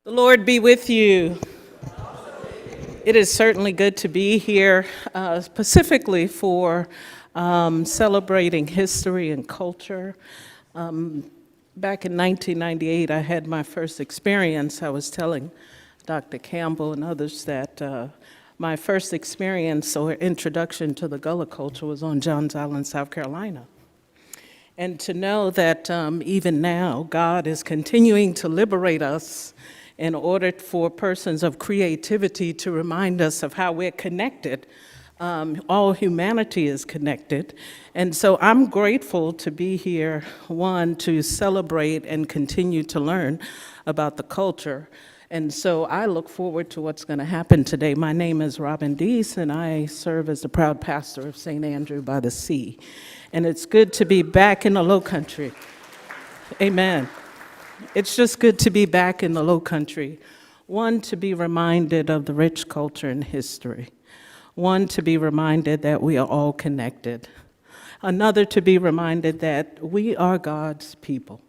The Lord be with you. It is certainly good to be here, specifically for celebrating history and culture. Back in 1998, I had my first experience. I was telling Dr. Campbell and others that my first experience or introduction to the Gullah culture was on Johns Island, South Carolina. And to know that even now, God is continuing to liberate us in order for persons of creativity to remind us of how we're connected. All humanity is connected. And so I'm grateful to be here, one, to celebrate and continue to learn about the culture. And so I look forward to what's going to happen today. My name is Robin Deese, and I serve as the proud pastor of St. Andrew by the Sea. And it's good to be back in the Low Country. Amen. It's just good to be back in the Low Country. One, to be reminded of the rich culture and history. One, to be reminded that we are all connected. Another, to be reminded that we are God's people.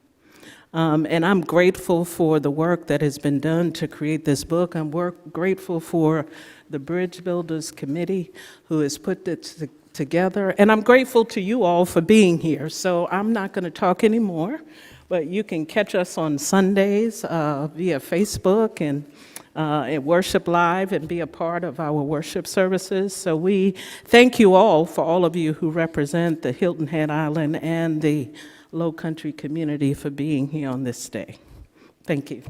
And I'm grateful for the work that has been done to create this book. I'm grateful for the Bridge Builders Committee who has put it together. And I'm grateful to you all for being here. So I'm not going to talk anymore, but you can catch us on Sundays via Facebook and at Worship Live and be a part of our worship services. So we thank you all, for all of you who represent the Hilton Head Island and the Low Country community, for being here on this day. Thank you.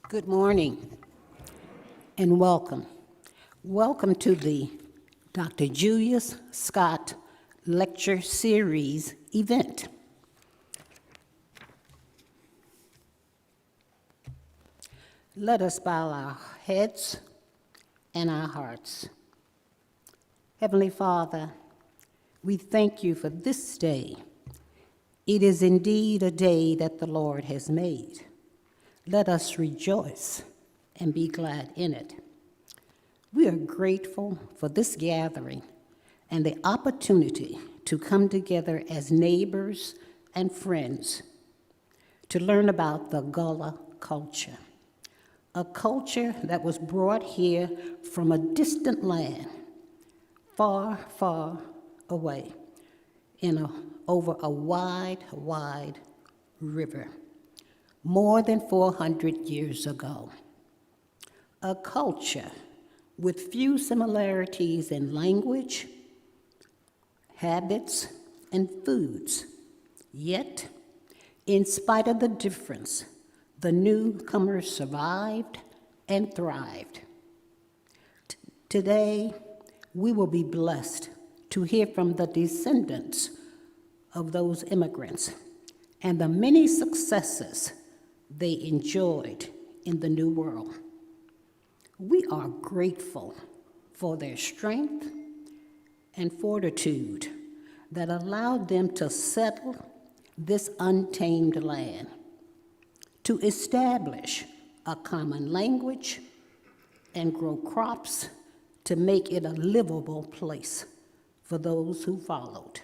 Good morning and welcome. Welcome to the Dr. Julius Scott Lecture Series event. Let us bow our heads and our hearts. Heavenly Father, we thank you for this day. It is indeed a day that the Lord has made. Let us rejoice and be glad in it. We are grateful for this gathering and the opportunity to come together as neighbors and friends to learn about the Gullah culture, a culture that was brought here from a distant land, far, far away, over a wide, wide river, more than 400 years ago. A culture with few similarities in language, habits, and foods. Yet, in spite of the difference, the newcomers survived and thrived. Today, we will be blessed to hear from the descendants of those immigrants and the many successes they enjoyed in the New World. We are grateful for their strength and fortitude that allowed them to settle this untamed land, to establish a common language and grow crops to make it a livable place for those who followed,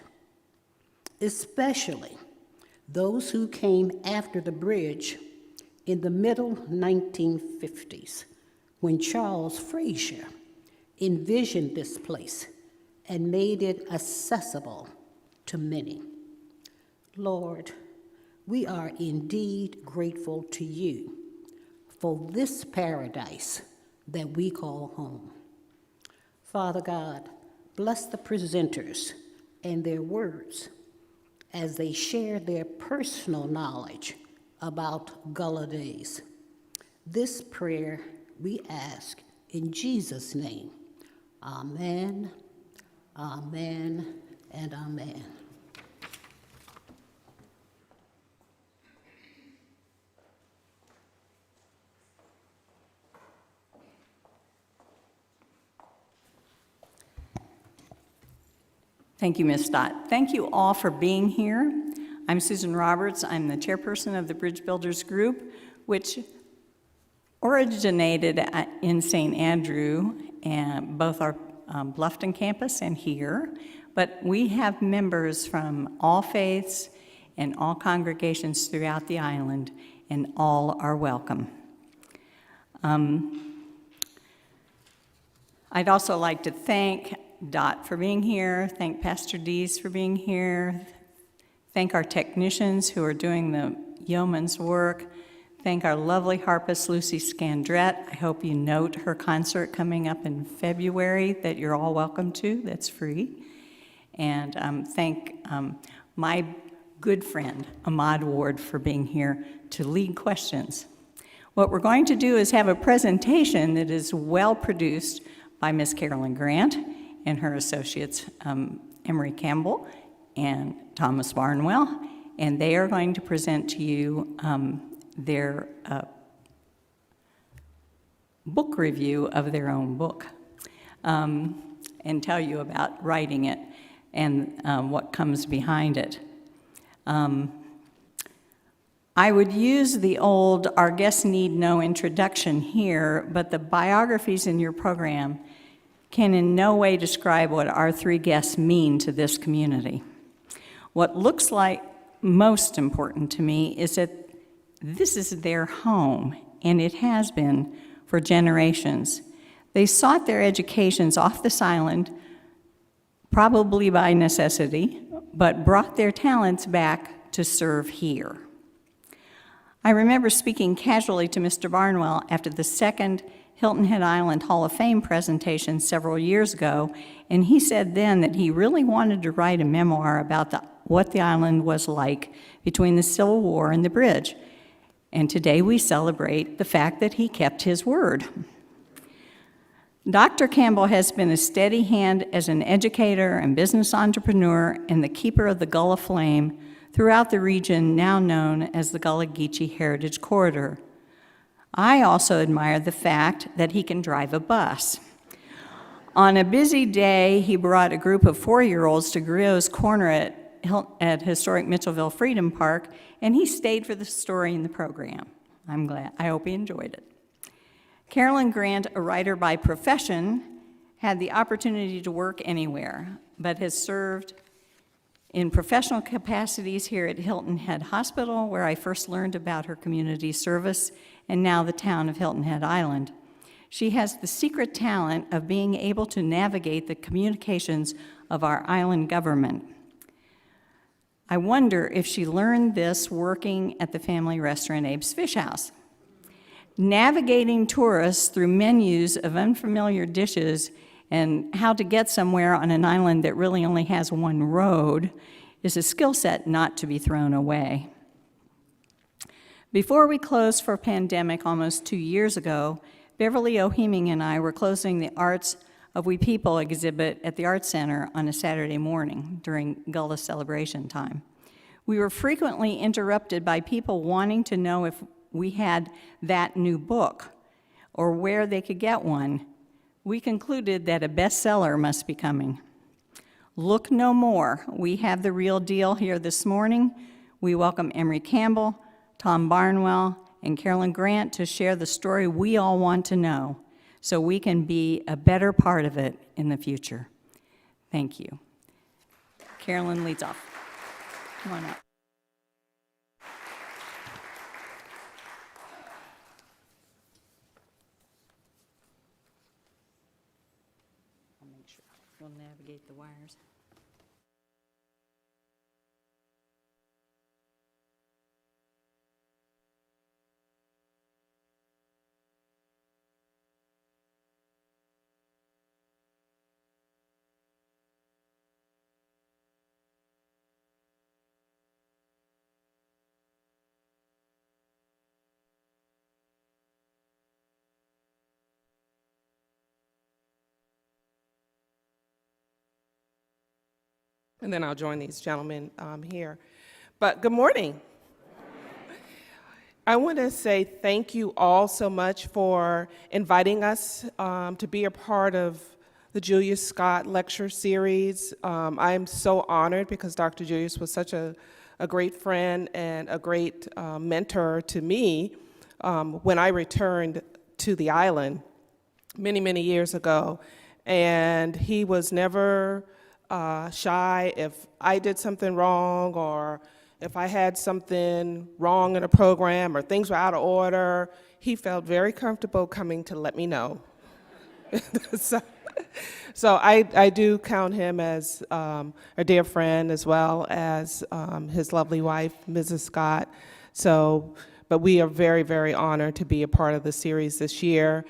especially those who came after the bridge in the middle 1950s, when Charles Frazier envisioned this place and made it accessible to many. Lord, we are indeed grateful to you for this paradise that we call home. Father God, bless the presenters and their words as they share their personal knowledge about Gullah days. This prayer we ask in Jesus' name. Amen, amen, and amen. Thank you, Ms. Stott. Thank you all for being here. I'm Susan Roberts. I'm the chairperson of the Bridge Builders Group, which originated in St. Andrew, and both our Bluffton campus and here. But we have members from all faiths and all congregations throughout the island, and all are welcome. I'd also like to thank Dot for being here, thank Pastor Dees for being here, thank our technicians who are doing the yeoman's work, thank our lovely harpist Lucy Scandrette. I hope you note her concert coming up in February that you're all welcome to, that's free. And thank my good friend Ahmad Ward for being here to lead questions. What we're going to do is have a presentation that is well produced by Ms. Carolyn Grant and her associates, Emery Campbell and Thomas Barnwell, and they are going to present to you their book review of their own book and tell you about writing it and what comes behind it. I would use the old, our guests need no introduction here, but the biographies in your program can in no way describe what our three guests mean to this community. What looks like most important to me is that this is their home, and it has been for generations. They sought their educations off this island, probably by necessity, but brought their talents back to serve here. I remember speaking casually to Mr. Barnwell after the second Hilton Head Island Hall of Fame presentation several years ago, and he said then that he really wanted to write a memoir about what the island was like between the Civil War and the bridge. And today we celebrate the fact that he kept his word. Dr. Campbell has been a steady hand as an educator and business entrepreneur and the keeper of the Gullah flame throughout the region now known as the Gullah Geechee Heritage Corridor. I also admire the fact that he can drive a bus. On a busy day, he brought a group of 4-year-olds to Griot's Corner at historic Mitchellville Freedom Park, and he stayed for the story in the program. I'm glad. I hope he enjoyed it. Carolyn Grant, a writer by profession, had the opportunity to work anywhere, but has served in professional capacities here at Hilton Head Hospital, where I first learned about her community service, and now the town of Hilton Head Island. She has the secret talent of being able to navigate the communications of our island government. I wonder if she learned this working at the family restaurant Abe's Fish House. Navigating tourists through menus of unfamiliar dishes and how to get somewhere on an island that really only has one road is a skill set not to be thrown away. Before we closed for pandemic almost 2 years ago, Beverly O'Heeming and I were closing the Arts of We People exhibit at the Art Center on a Saturday morning during Gullah celebration time. We were frequently interrupted by people wanting to know if we had that new book or where they could get one. We concluded that a bestseller must be coming. Look no more. We have the real deal here this morning. We welcome Emery Campbell, Tom Barnwell, and Carolyn Grant to share the story we all want to know so we can be a better part of it in the future. Thank you. Carolyn leads off. Come on up. I'll make sure we'll navigate the wires. And then I'll join these gentlemen here. But good morning. I want to say thank you all so much for inviting us to be a part of the Julius Scott lecture series. I'm so honored because Dr. Julius was such a great friend and a great mentor to me when I returned to the island many, many years ago. And he was never shy if I did something wrong or if I had something wrong in a program or things were out of order. He felt very comfortable coming to let me know. So I do count him as a dear friend as well as his lovely wife, Mrs. Scott. But we are very, very honored to be a part of the series this year.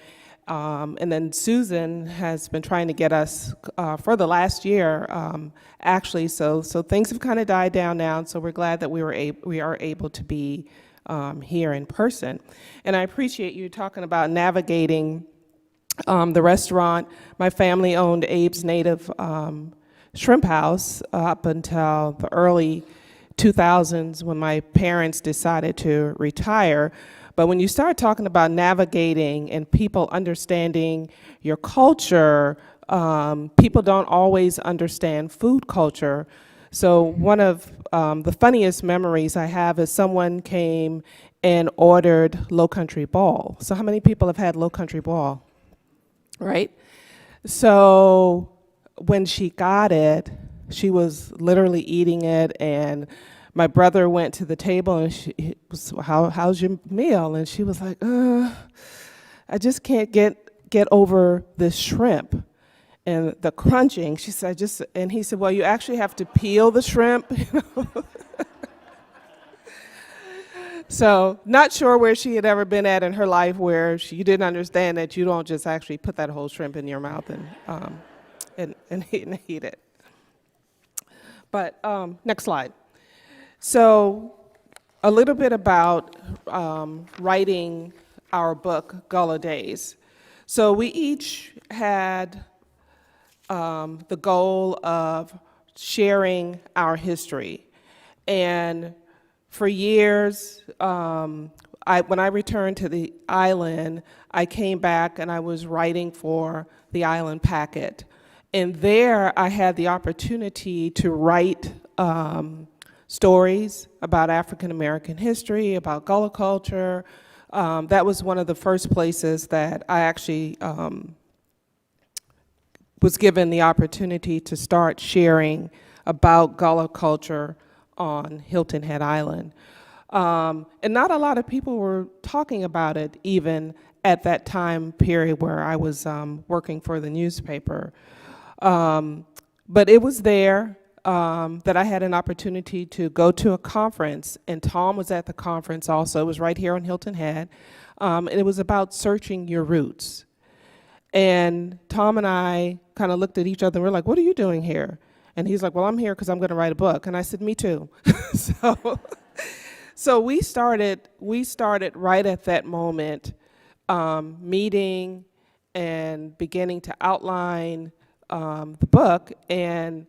And then Susan has been trying to get us for the last year, actually. So things have kind of died down now. And so we're glad that we are able to be here in person. And I appreciate you talking about navigating the restaurant. My family owned Abe's Native Shrimp House up until the early 2000s when my parents decided to retire. But when you start talking about navigating and people understanding your culture, people don't always understand food culture. So one of the funniest memories I have is someone came and ordered Low Country Ball. So how many people have had Low Country Ball? Right? So when she got it, she was literally eating it, and my brother went to the table and he was, how's your meal? And she was like, I just can't get over this shrimp and the crunching. She said, and he said, well, you actually have to peel the shrimp. You know? So not sure where she had ever been at in her life where she didn't understand that you don't just actually put that whole shrimp in your mouth and eat it. But next slide. So a little bit about writing our book, Gullah Days. So we each had the goal of sharing our history. And for years, when I returned to the island, I came back and I was writing for the Island Packet. And there I had the opportunity to write stories about African American history, about Gullah culture. That was one of the first places that I actually was given the opportunity to start sharing about Gullah culture on Hilton Head Island. And not a lot of people were talking about it even at that time period where I was working for the newspaper. But it was there that I had an opportunity to go to a conference, and Tom was at the conference also. It was right here on Hilton Head. And it was about searching your roots. And Tom and I kind of looked at each other and we're like, what are you doing here? And he's like, well, I'm here because I'm going to write a book. And I said, me too. So we started right at that moment, meeting and beginning to outline the book. And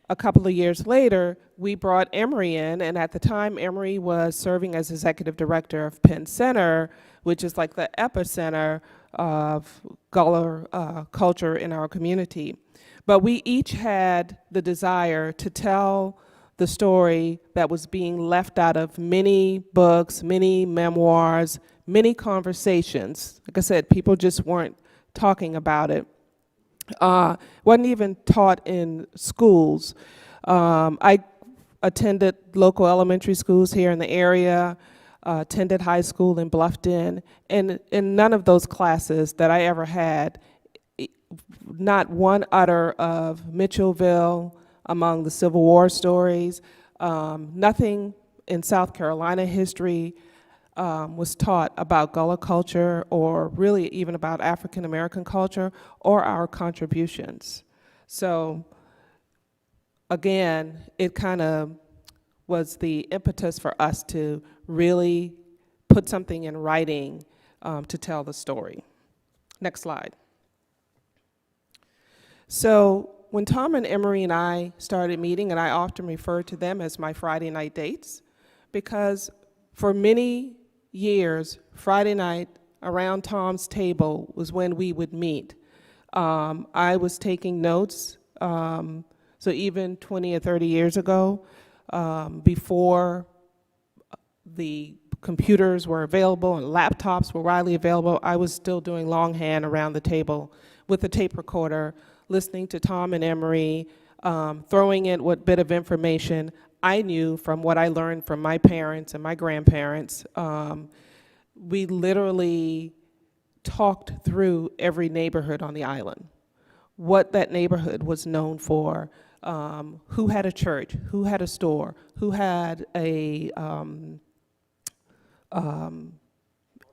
a couple of years later, we brought Emory in, and at the time, Emory was serving as executive director of Penn Center, which is like the epicenter of Gullah culture in our community. But we each had the desire to tell the story that was being left out of many books, many memoirs, many conversations. Like I said, people just weren't talking about it. Wasn't even taught in schools. I attended local elementary schools here in the area, attended high school in Bluffton, and in none of those classes that I ever had, not one utter of Mitchellville among the Civil War stories, nothing in South Carolina history was taught about Gullah culture or really even about African American culture or our contributions. So again, it kind of was the impetus for us to really put something in writing to tell the story. Next slide. So when Tom and Emory and I started meeting, and I often refer to them as my Friday night dates, because for many years, Friday night around Tom's table was when we would meet. I was taking notes, so even 20 or 30 years ago, before the computers were available and laptops were widely available, I was still doing longhand around the table with a tape recorder, listening to Tom and Emory, throwing in what bit of information I knew from what I learned from my parents and my grandparents. We literally talked through every neighborhood on the island, what that neighborhood was known for, who had a church, who had a store, who had a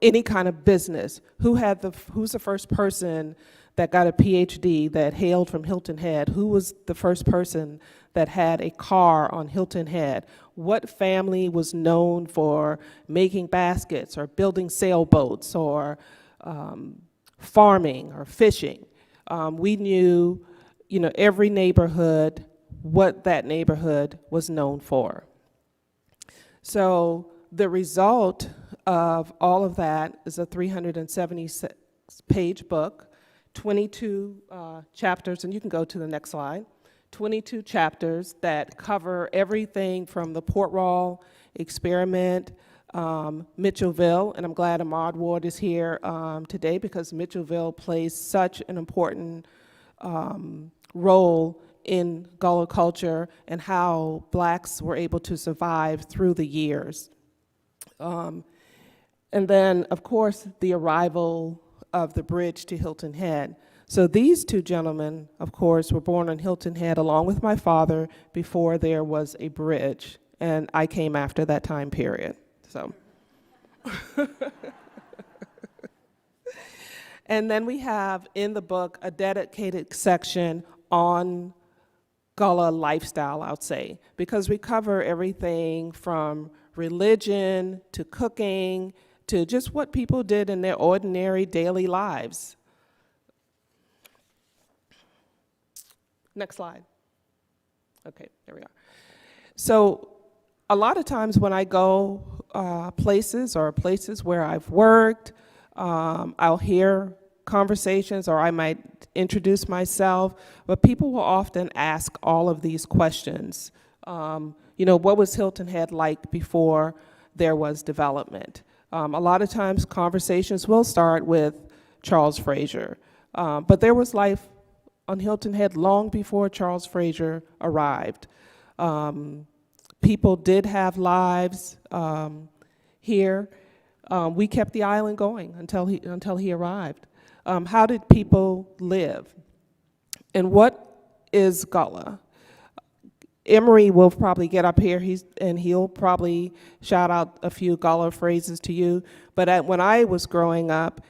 any kind of business, who's the first person that got a PhD that hailed from Hilton Head, who was the first person that had a car on Hilton Head, what family was known for making baskets or building sailboats or farming or fishing. We knew, every neighborhood, what that neighborhood was known for. So the result of all of that is a 376-page book, 22 chapters, and you can go to the next slide, 22 chapters that cover everything from the Port Royal experiment, Mitchellville, and I'm glad Ahmad Ward is here today because Mitchellville plays such an important role in Gullah culture and how blacks were able to survive through the years. And then, of course, the arrival of the bridge to Hilton Head. So these two gentlemen, of course, were born on Hilton Head along with my father before there was a bridge, and I came after that time period. So, and then we have in the book a dedicated section on Gullah lifestyle, I'll say, because we cover everything from religion to cooking to just what people did in their ordinary daily lives. Next slide. Okay, there we are. So a lot of times when I go places where I've worked, I'll hear conversations or I might introduce myself, but people will often ask all of these questions. What was Hilton Head like before there was development? A lot of times conversations will start with Charles Frazier, but there was life on Hilton Head long before Charles Frazier arrived. People did have lives here. We kept the island going until he arrived. How did people live? And what is Gullah? Emory will probably get up here, he'll probably shout out a few Gullah phrases to you. But when I was growing up,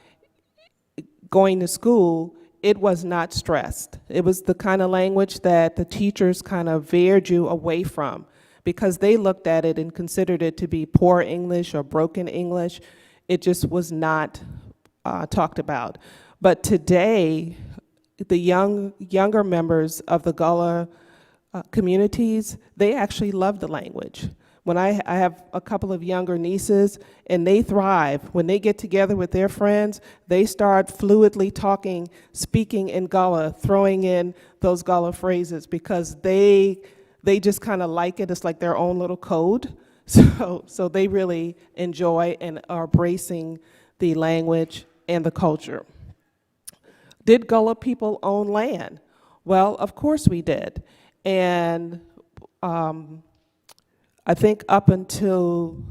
going to school, it was not stressed. It was the kind of language that the teachers kind of veered you away from because they looked at it and considered it to be poor English or broken English. It just was not talked about. But today, the younger members of the Gullah communities, they actually love the language. When I have a couple of younger nieces, and they thrive. When they get together with their friends, they start fluidly talking, speaking in Gullah, throwing in those Gullah phrases because they just kind of like it. It's like their own little code. So they really enjoy and are embracing the language and the culture. Did Gullah people own land? Well, of course we did. And I think up until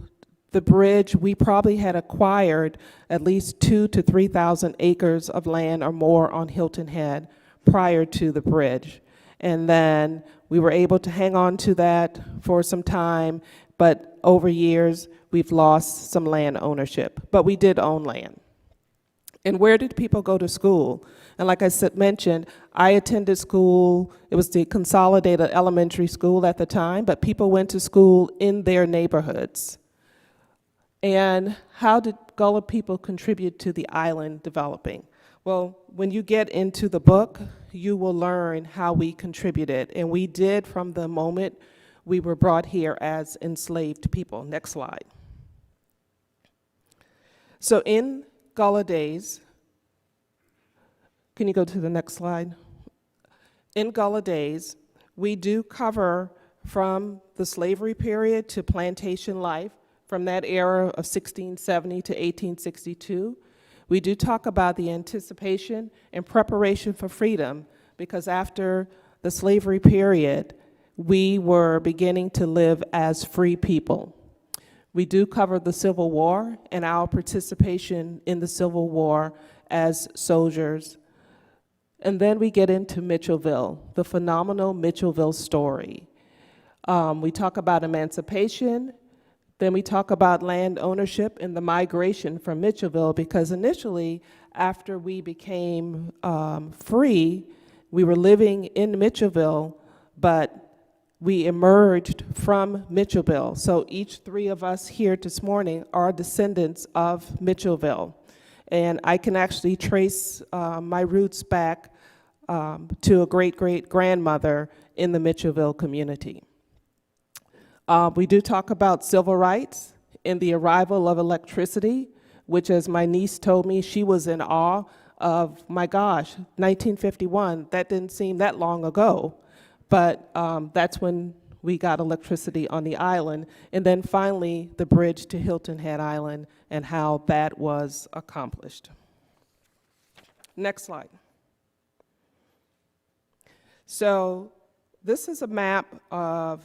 the bridge, we probably had acquired at least 2,000 to 3,000 acres of land or more on Hilton Head prior to the bridge. And then we were able to hang on to that for some time, but over years, we've lost some land ownership. But we did own land. And where did people go to school? And like I mentioned, I attended school. It was the consolidated elementary school at the time, but people went to school in their neighborhoods. And how did Gullah people contribute to the island developing? Well, when you get into the book, you will learn how we contributed. And we did from the moment we were brought here as enslaved people. Next slide. So in Gullah days, can you go to the next slide? In Gullah days, we do cover from the slavery period to plantation life, from that era of 1670 to 1862. We do talk about the anticipation and preparation for freedom, because after the slavery period, we were beginning to live as free people. We do cover the Civil War and our participation in the Civil War as soldiers. And then we get into Mitchellville, the phenomenal Mitchellville story. We talk about emancipation, then we talk about land ownership and the migration from Mitchellville, because initially, after we became free, we were living in Mitchellville, but we emerged from Mitchellville. So each three of us here this morning are descendants of Mitchellville. And I can actually trace my roots back to a great-great-grandmother in the Mitchellville community. We do talk about civil rights and the arrival of electricity, which, as my niece told me, she was in awe of, my gosh, 1951, that didn't seem that long ago. But that's when we got electricity on the island. And then finally, the bridge to Hilton Head Island and how that was accomplished. Next slide. So this is a map of,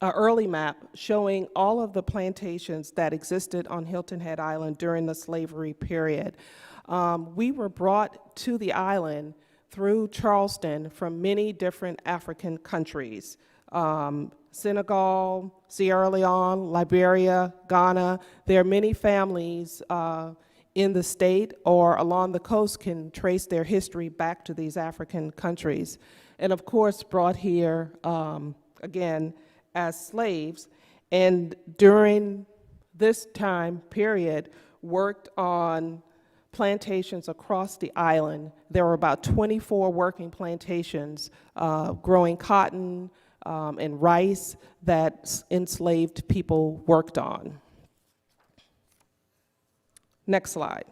an early map showing all of the plantations that existed on Hilton Head Island during the slavery period. We were brought to the island through Charleston from many different African countries. Senegal, Sierra Leone, Liberia, Ghana. There are many families in the state or along the coast can trace their history back to these African countries. And of course, brought here, again, as slaves. And during this time period, worked on plantations across the island. There were about 24 working plantations growing cotton and rice that enslaved people worked on. Next slide.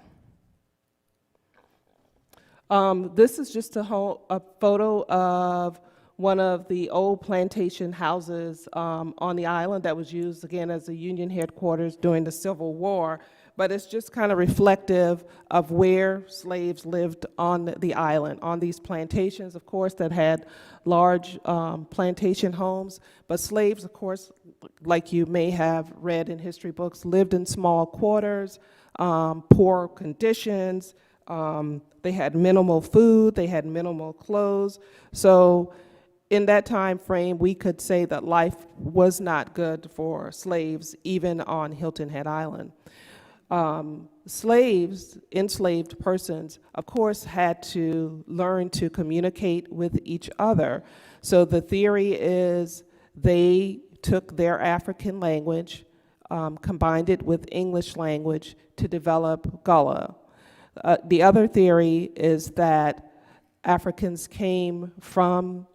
This is just a photo of one of the old plantation houses on the island that was used, again, as a Union headquarters during the Civil War. But it's just kind of reflective of where slaves lived on the island, on these plantations, of course, that had large plantation homes. But slaves, of course, like you may have read in history books, lived in small quarters, poor conditions. They had minimal food, they had minimal clothes. So in that time frame, we could say that life was not good for slaves, even on Hilton Head Island. Slaves, enslaved persons, of course, had to learn to communicate with each other. So the theory is they took their African language, combined it with English language to develop Gullah. The other theory is that Africans came from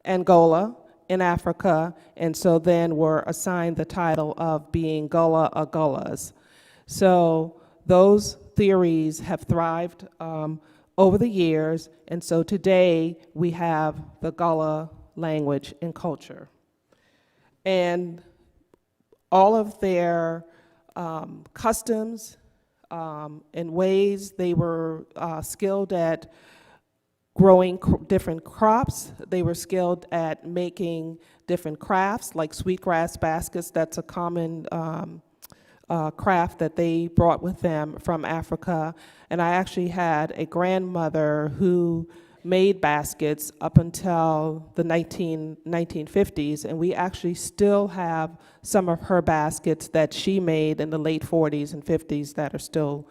Angola in Africa, and so then were assigned the title of being Gullah or Gullahs. So those theories have thrived over the years, and so today we have the Gullah language and culture. And all of their customs and ways, they were skilled at growing different crops. They were skilled at making different crafts, like sweetgrass baskets. That's a common craft that they brought with them from Africa. And I actually had a grandmother who made baskets up until the 1950s, and we actually still have some of her baskets that she made in the late 40s and 50s that are still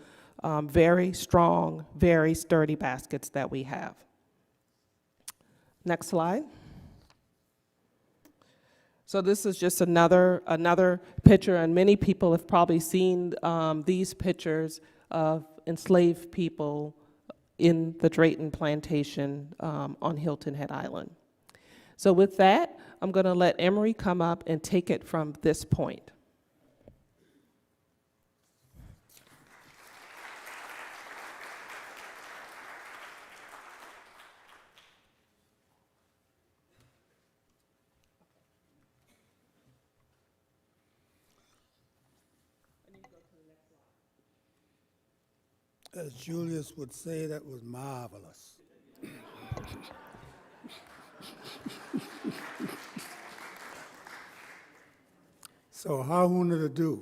very strong, very sturdy baskets that we have. Next slide. So this is just another picture, and many people have probably seen these pictures of enslaved people in the Drayton Plantation on Hilton Head Island. So with that, I'm going to let Emery come up and take it from this point. As Julius would say, that was marvelous. So how wanted to do?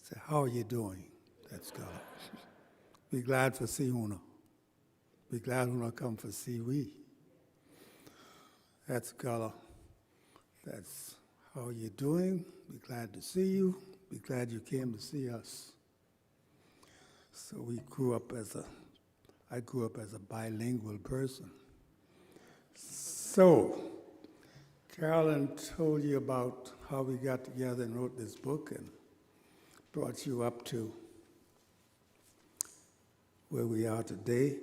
Say, how are you doing? That's good. Be glad for see Huna. Be glad Huna come for see we. That's Gullah. That's how are you doing? Be glad to see you. Be glad you came to see us. So I grew up as a bilingual person. So, Carolyn told you about how we got together and wrote this book and brought you up to where we are today.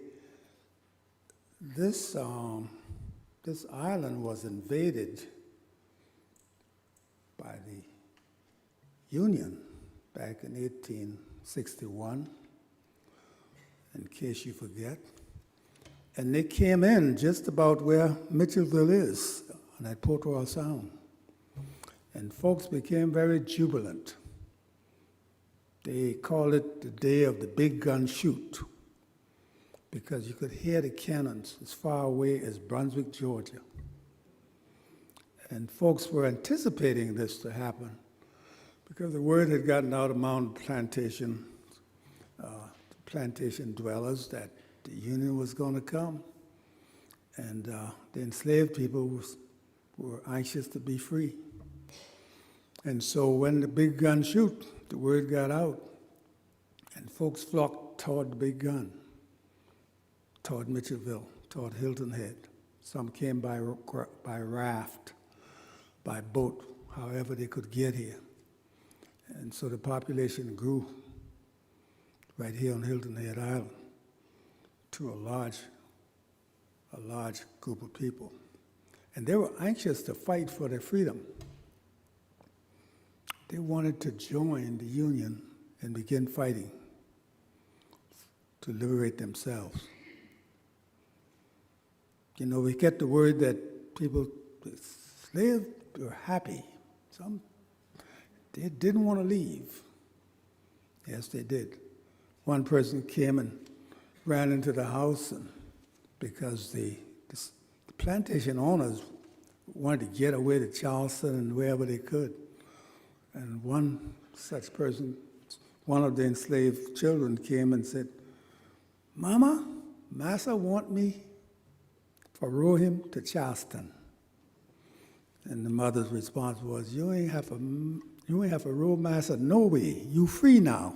This island was invaded by the Union back in 1861, in case you forget. And they came in just about where Mitchellville is, on that Port Royal Sound. And folks became very jubilant. They called it the day of the big gun shoot, because you could hear the cannons as far away as Brunswick, Georgia. And folks were anticipating this to happen because the word had gotten out among plantation dwellers that the Union was going to come, and the enslaved people were anxious to be free. And so when the big gun shoot, the word got out, and folks flocked toward the big gun, toward Mitchellville, toward Hilton Head. Some came by raft, by boat, however they could get here. And so the population grew right here on Hilton Head Island to a large group of people. And they were anxious to fight for their freedom. They wanted to join the Union and begin fighting to liberate themselves. You know, we get the word that people, slaves were happy. Some, they didn't want to leave. Yes, they did. One person came and ran into the house because the plantation owners wanted to get away to Charleston and wherever they could. And one such person, one of the enslaved children, came and said, "Mama, Massa want me for row him to Charleston." And the mother's response was, you ain't have a row Massa no way. You free now."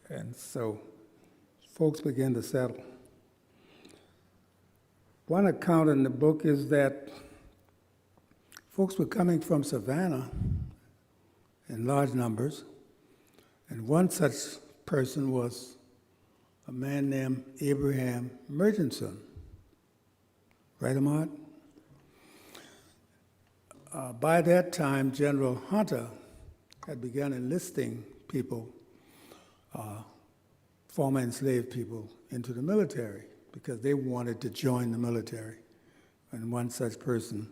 And so folks began to settle. One account in the book is that folks were coming from Savannah in large numbers, and one such person was a man named Abraham Murchison. Right, Ahmad? By that time, General Hunter had begun enlisting people, former enslaved people, into the military because they wanted to join the military. And one such person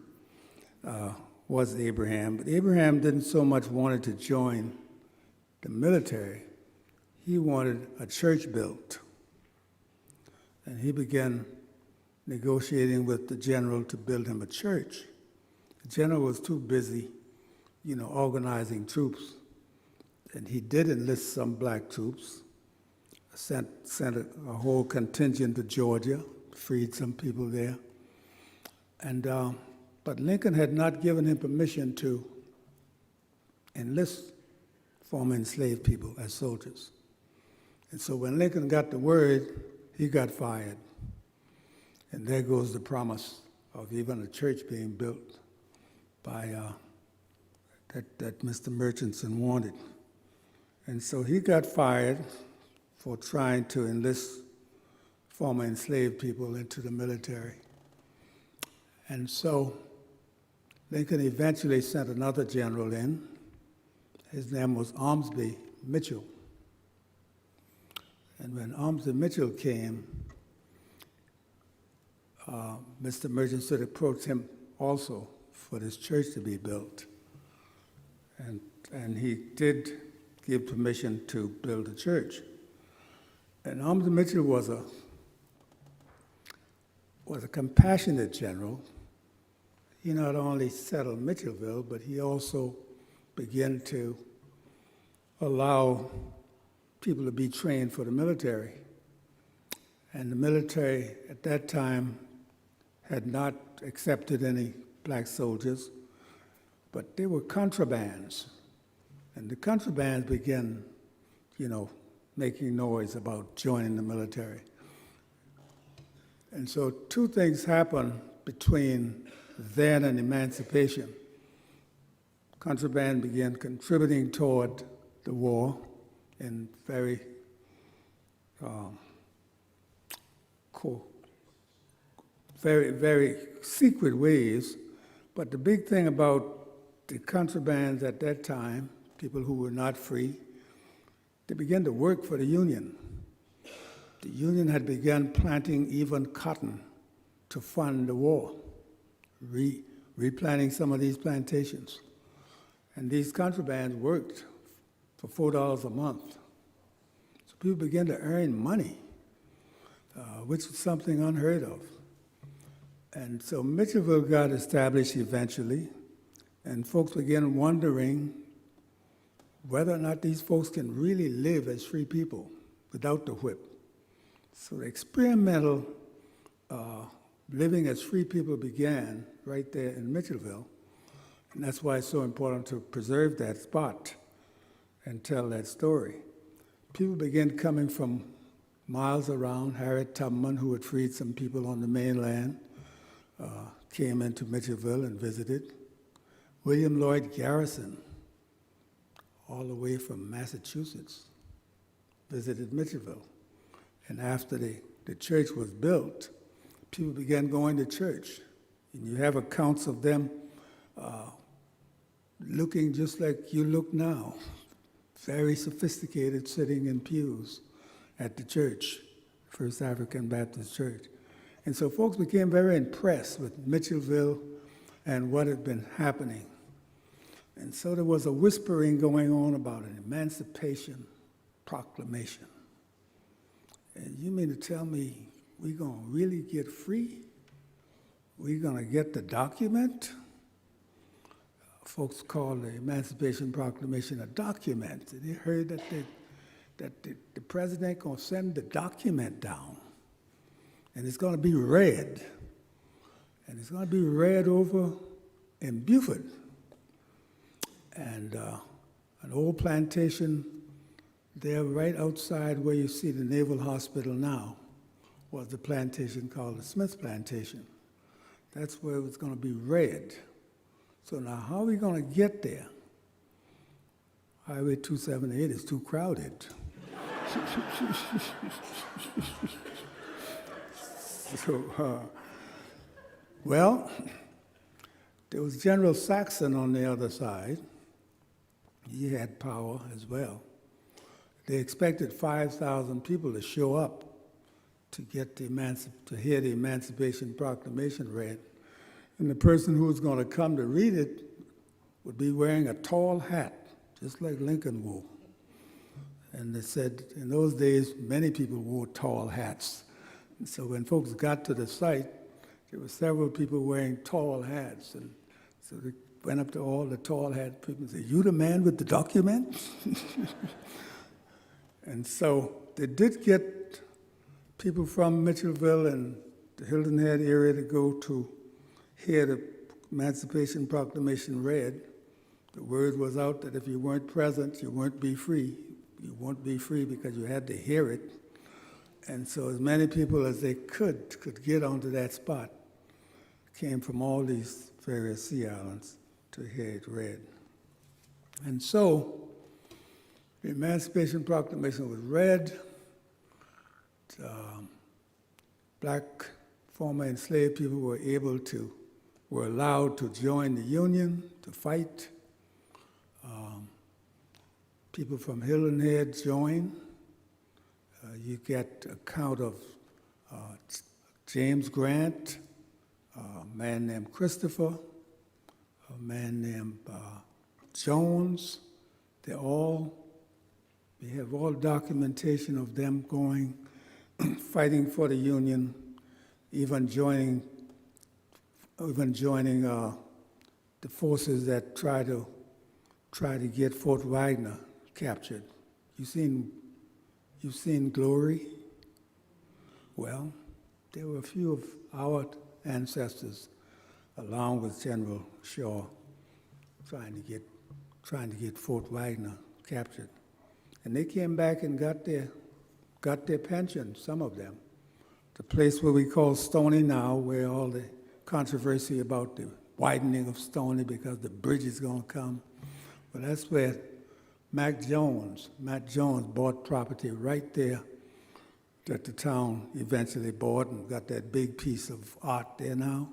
was Abraham. But Abraham didn't so much wanted to join the military. He wanted a church built. And he began negotiating with the general to build him a church. The general was too busy, organizing troops. And he did enlist some black troops, sent a whole contingent to Georgia, freed some people there. And but Lincoln had not given him permission to enlist former enslaved people as soldiers. And so when Lincoln got the word, he got fired. And there goes the promise of even a church being built by that Mr. Murchison wanted. And so he got fired for trying to enlist former enslaved people into the military. And so Lincoln eventually sent another general in. His name was Ormsby Mitchell. And when Ormsby Mitchell came, Mr. Murchison approached him also for this church to be built. And he did give permission to build a church. And Ormsby Mitchell was a compassionate general. He not only settled Mitchellville, but he also began to allow people to be trained for the military. And the military at that time had not accepted any black soldiers, but they were contrabands. And the contrabands began, making noise about joining the military. And so two things happened between then and emancipation. Contraband began contributing toward the war in very very secret ways. But the big thing about the contrabands at that time, people who were not free, they began to work for the Union. The Union had begun planting even cotton to fund the war, replanting some of these plantations. And these contrabands worked for $4 a month. So people began to earn money, which was something unheard of. And so Mitchellville got established eventually, and folks began wondering whether or not these folks can really live as free people without the whip. So the experimental living as free people began right there in Mitchellville, and that's why it's so important to preserve that spot and tell that story. People began coming from miles around. Harriet Tubman, who had freed some people on the mainland, came into Mitchellville and visited. William Lloyd Garrison, all the way from Massachusetts, visited Mitchellville. And after the church was built, people began going to church. And you have accounts of them looking just like you look now, very sophisticated, sitting in pews at the church, First African Baptist Church. And so folks became very impressed with Mitchellville and what had been happening. And so there was a whispering going on about an Emancipation Proclamation. And you mean to tell me we're going to really get free? We're going to get the document? Folks call the Emancipation Proclamation a document. They heard that the president going to send the document down, and it's going to be read. And it's going to be read over in Beaufort. And an old plantation there right outside where you see the Naval Hospital now was the plantation called the Smith Plantation. That's where it was going to be read. So now how are we going to get there? Highway 278 is too crowded. So, well, there was General Saxon on the other side. He had power as well. They expected 5,000 people to show up to get to hear the Emancipation Proclamation read. And the person who was going to come to read it would be wearing a tall hat, just like Lincoln wore. And they said in those days, many people wore tall hats. And so when folks got to the site, there were several people wearing tall hats. And so they went up to all the tall hat people and said, "You the man with the document?" And so they did get people from Mitchellville and the Hilton Head area to go to hear the Emancipation Proclamation read. The word was out that if you weren't present, you weren't be free. You won't be free because you had to hear it. And so as many people as they could get onto that spot came from all these various sea islands to hear it read. And so the Emancipation Proclamation was read. Black former enslaved people were allowed to join the Union, to fight. People from Hilton Head joined. You get a count of James Grant, a man named Christopher, a man named Jones. We have all documentation of them going, fighting for the Union, even joining the forces that try to get Fort Wagner captured. You've seen Glory? Well, there were a few of our ancestors, along with General Shaw, trying to get Fort Wagner captured. And they came back and got their pension, some of them. The place where we call Stony now, where all the controversy about the widening of Stony because the bridge is going to come. Well, that's where Matt Jones bought property right there that the town eventually bought and got that big piece of art there now.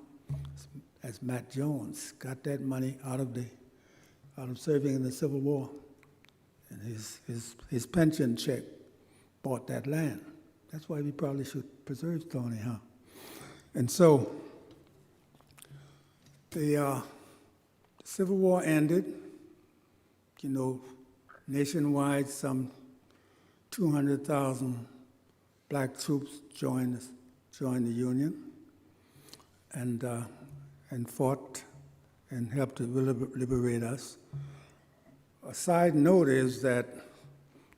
That's Matt Jones, got that money out of serving in the Civil War. And his pension check bought that land. That's why we probably should preserve Stony, huh? And so the Civil War ended. Nationwide, some 200,000 black troops joined the Union and fought and helped to liberate us. A side note is that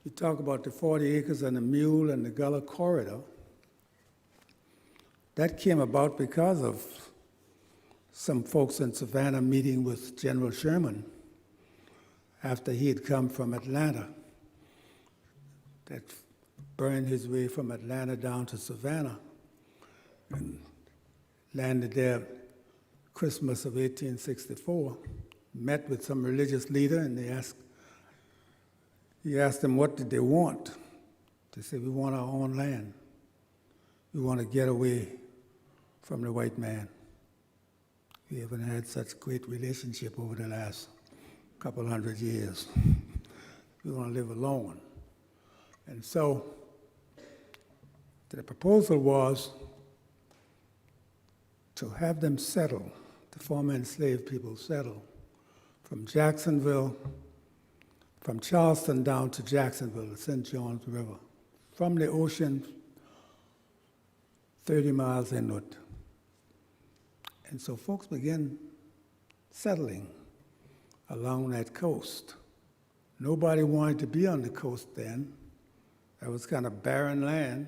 you talk about the 40 acres and the mule and the Gullah corridor. That came about because of some folks in Savannah meeting with General Sherman after he had come from Atlanta, that burned his way from Atlanta down to Savannah and landed there Christmas of 1864, met with some religious leader, and he asked them what did they want. They said, "We want our own land. We want to get away from the white man." We haven't had such great relationship over the last couple hundred years. We want to live alone. And so the proposal was to have them settle, the former enslaved people settle, from Jacksonville, from Charleston down to Jacksonville, the St. Johns River, from the ocean 30 miles inward. And so folks began settling along that coast. Nobody wanted to be on the coast then. That was kind of barren land,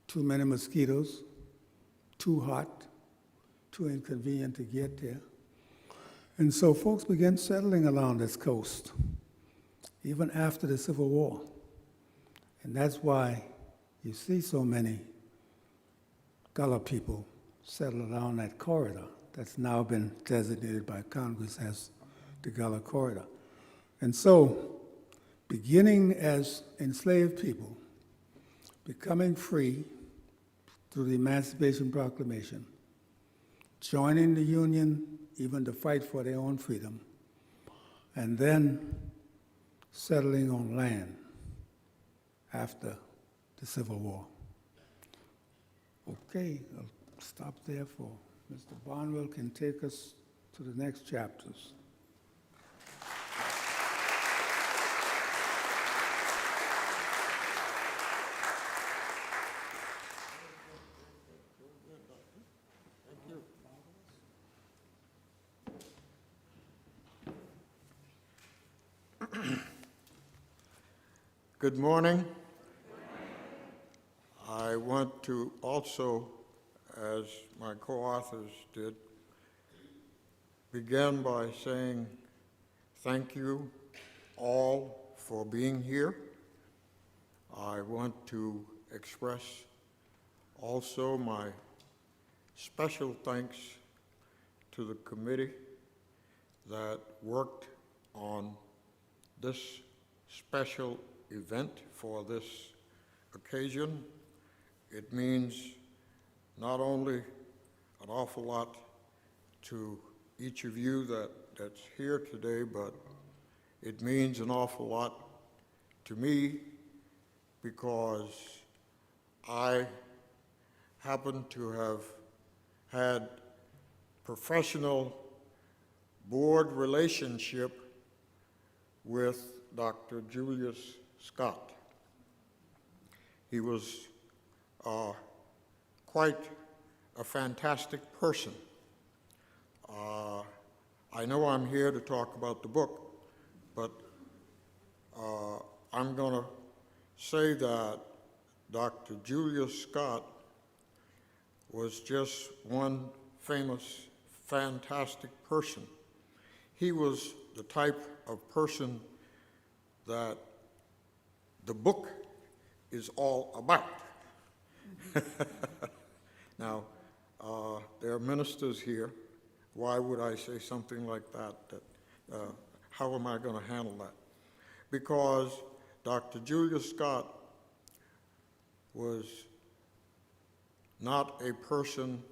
too many mosquitoes, too hot, too inconvenient to get there. And so folks began settling along this coast, even after the Civil War. And that's why you see so many Gullah people settle along that corridor. that's now been designated by Congress as the Gullah Corridor. And so, beginning as enslaved people, becoming free through the Emancipation Proclamation, joining the Union even to fight for their own freedom, and then settling on land after the Civil War. Okay, I'll stop there for Mr. Barnwell can take us to the next chapters. Good morning. I want to also, as my co-authors did, begin by saying thank you all for being here. I want to express also my special thanks to the committee that worked on this special event for this occasion. It means not only an awful lot to each of you that's here today, but it means an awful lot to me because I happen to have had professional board relationship with Dr. Julius Scott. He was quite a fantastic person. I know I'm here to talk about the book, but I'm going to say that Dr. Julius Scott was just one famous, fantastic person. He was the type of person that the book is all about. Now, there are ministers here. Why would I say something like that? How am I going to handle that? Because Dr. Julius Scott was not a person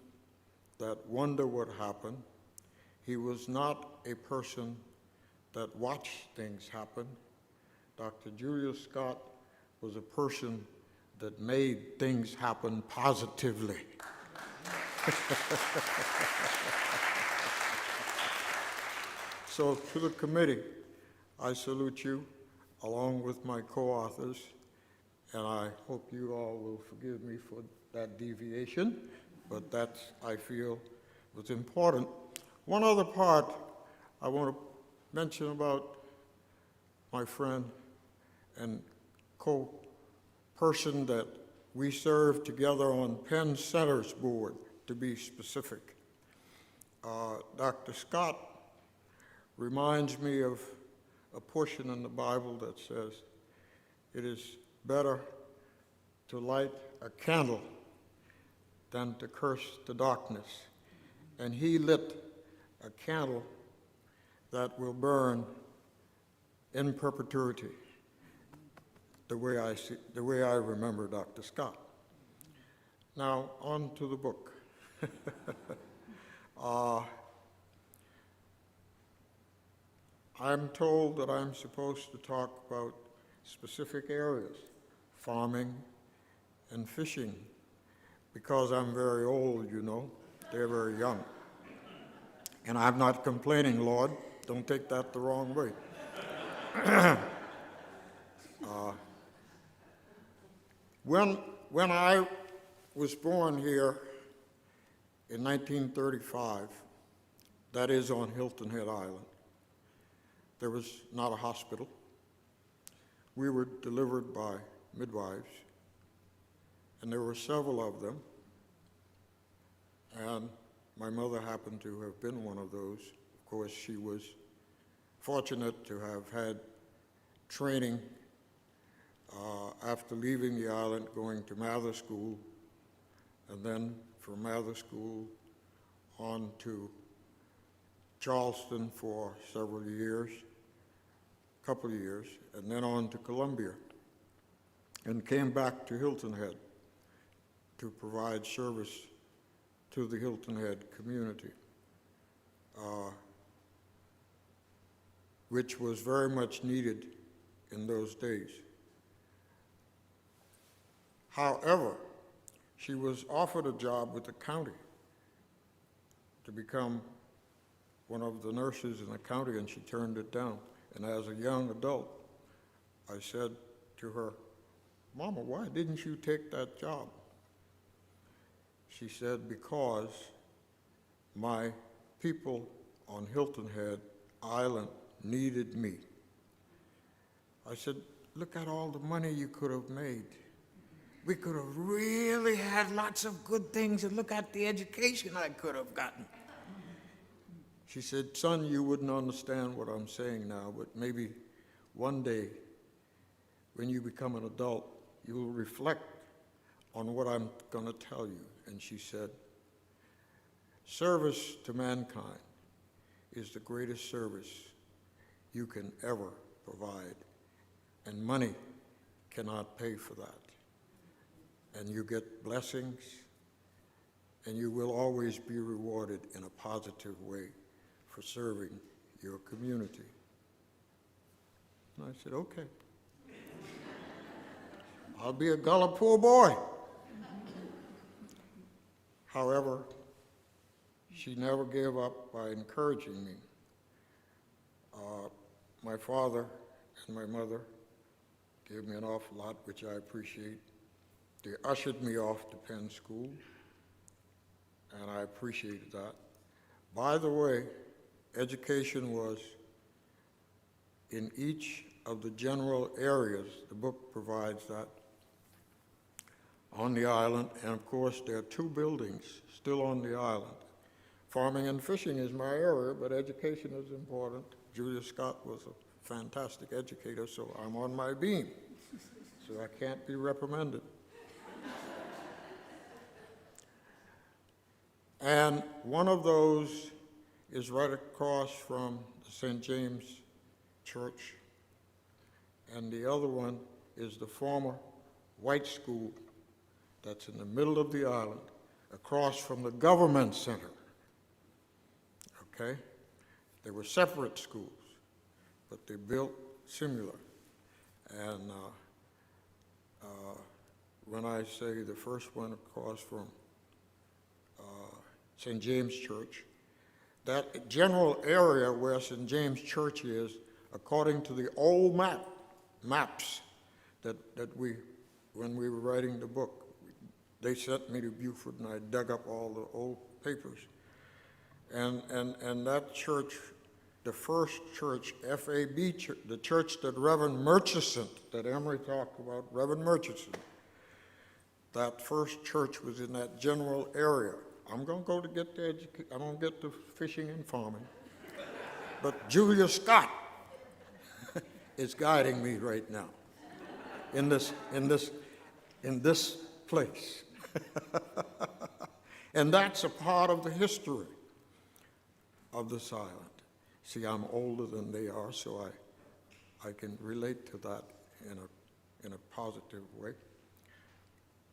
that wondered what happened. He was not a person that watched things happen. Dr. Julius Scott was a person that made things happen positively. So to the committee, I salute you along with my co-authors, and I hope you all will forgive me for that deviation, but that's, I feel, was important. One other part I want to mention about my friend and co-person that we served together on Penn Center's board, to be specific. Dr. Scott reminds me of a portion in the Bible that says, it is better to light a candle than to curse the darkness. And he lit a candle that will burn in perpetuity, the way I remember Dr. Scott. Now, on to the book. I'm told that I'm supposed to talk about specific areas, farming and fishing, because I'm very old, you know. They're very young. And I'm not complaining, Lord. Don't take that the wrong way. When I was born here in 1935, that is on Hilton Head Island, there was not a hospital. We were delivered by midwives, and there were several of them, and my mother happened to have been one of those. Of course, she was fortunate to have had training after leaving the island, going to Mather School, and then from Mather School on to Charleston for several years, a couple of years, and then on to Columbia, and came back to Hilton Head to provide service to the Hilton Head community, which was very much needed in those days. However, she was offered a job with the county to become one of the nurses in the county, and she turned it down. And as a young adult, I said to her, "Mama, why didn't you take that job?" She said, "Because my people on Hilton Head Island needed me." I said, "Look at all the money you could have made. We could have really had lots of good things, and look at the education I could have gotten." She said, "Son, you wouldn't understand what I'm saying now, but maybe one day when you become an adult, you will reflect on what I'm going to tell you." And she said, "Service to mankind is the greatest service you can ever provide, and money cannot pay for that. And you get blessings, and you will always be rewarded in a positive way for serving your community." And I said, "Okay. I'll be a Gullah poor boy." However, she never gave up by encouraging me. My father and my mother gave me an awful lot, which I appreciate. They ushered me off to Penn School, and I appreciated that. By the way, education was in each of the general areas. The book provides that on the island, and of course there are two buildings still on the island. Farming and fishing is my area, but education is important. Julius Scott was a fantastic educator, so I'm on my beam, so I can't be reprimanded. And one of those is right across from the St. James Church, and the other one is the former white school that's in the middle of the island, across from the government center. Okay? They were separate schools, but they built similar. And when I say the first one across from St. James Church, that general area where St. James Church is, according to the old maps that we, when we were writing the book, they sent me to Beaufort, and I dug up all the old papers. And that church, the first church, FAB church, the church that Reverend Murchison, that Emory talked about, Reverend Murchison, that first church was in that general area. I'm going to go to get the education. I don't get the fishing and farming. But Julius Scott is guiding me right now in this place. And that's a part of the history of this island. See, I'm older than they are, so I can relate to that in a positive way.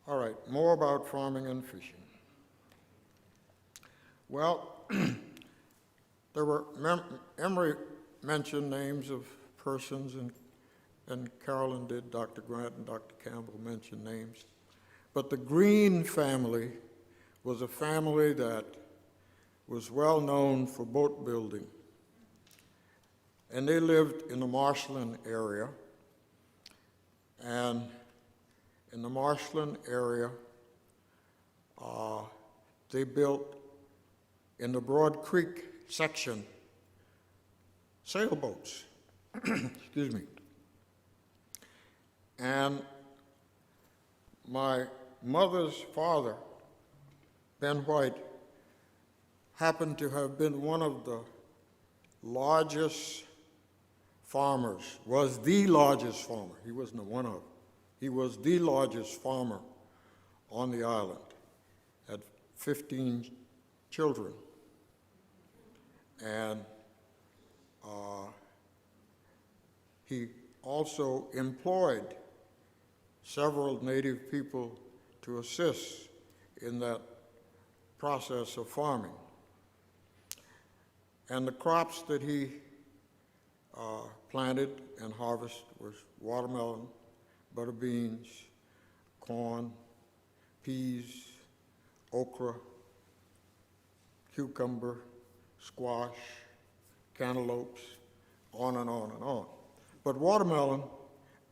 All right, more about farming and fishing. Well, there were, Emory mentioned names of persons, and Carolyn did, Dr. Grant and Dr. Campbell mentioned names. But the Green family was a family that was well known for boat building. And they lived in the Marshland area. And in the Marshland area, they built in the Broad Creek section sailboats. Excuse me. And my mother's father, Ben White, happened to have been one of the largest farmers, was the largest farmer. He wasn't one of. He was the largest farmer on the island, had 15 children. and he also employed several native people to assist in that process of farming. And the crops that he planted and harvested was watermelon, butter beans, corn, peas, okra, cucumber, squash, cantaloupes, on and on and on. But watermelon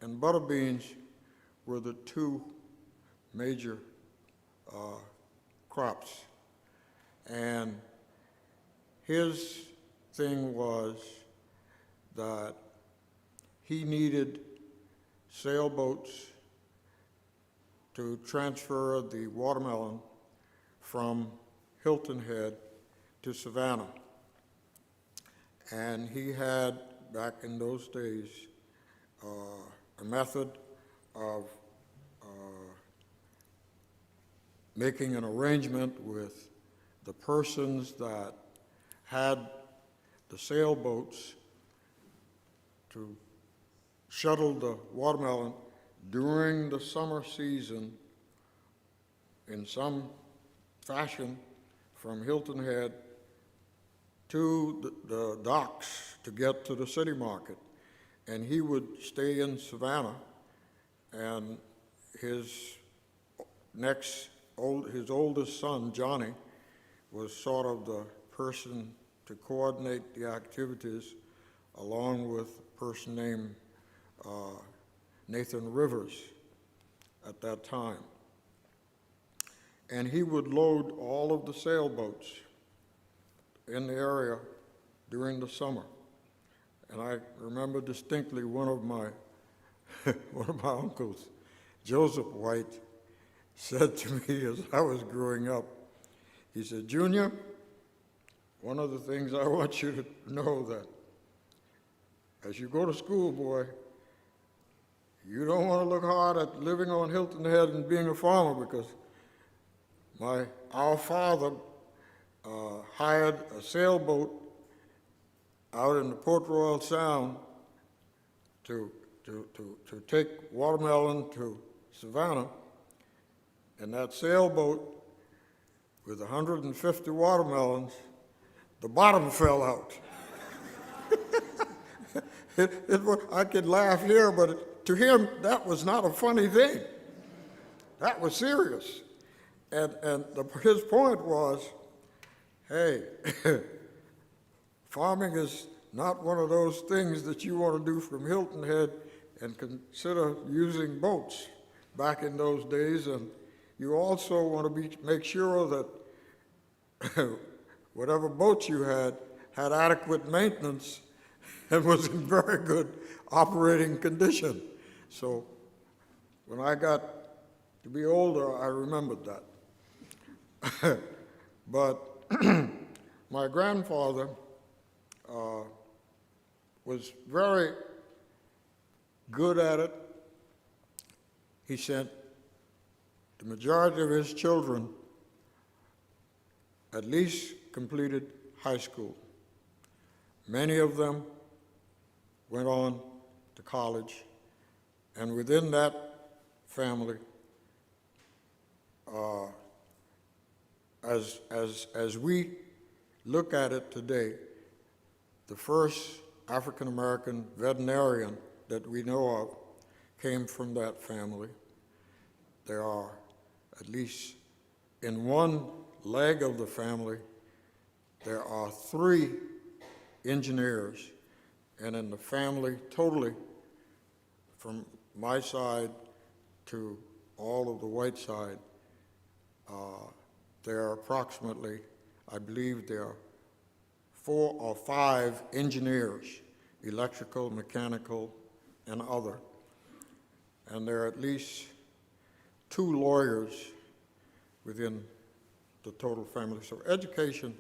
and butter beans were the two major crops. And his thing was that he needed sailboats to transfer the watermelon from Hilton Head to Savannah. And he had, back in those days, a method of making an arrangement with the persons that had the sailboats to shuttle the watermelon during the summer season in some fashion from Hilton Head to the docks to get to the city market. And he would stay in Savannah, and his oldest son, Johnny, was sort of the person to coordinate the activities, along with a person named Nathan Rivers at that time. And he would load all of the sailboats in the area during the summer. And I remember distinctly one of my uncles, Joseph White, said to me as I was growing up, he said, "Junior, one of the things I want you to know that as you go to school, boy, you don't want to look hard at living on Hilton Head and being a farmer, because our father hired a sailboat out in the Port Royal Sound to take watermelon to Savannah, and that sailboat with 150 watermelons, the bottom fell out." I could laugh here, but to him, that was not a funny thing. That was serious. And his point was, hey, farming is not one of those things that you want to do from Hilton Head and consider using boats back in those days. And you also want to make sure that whatever boat you had adequate maintenance and was in very good operating condition. So when I got to be older, I remembered that. But my grandfather was very good at it. He sent the majority of his children at least completed high school. Many of them went on to college, and within that family, as we look at it today, the first African-American veterinarian that we know of came from that family. There are, at least in one leg of the family, there are 3 engineers, and in the family totally, from my side to all of the white side, there are approximately, I believe there are 4 or 5 engineers, electrical, mechanical, and other. And there are at least 2 lawyers within the total family. So education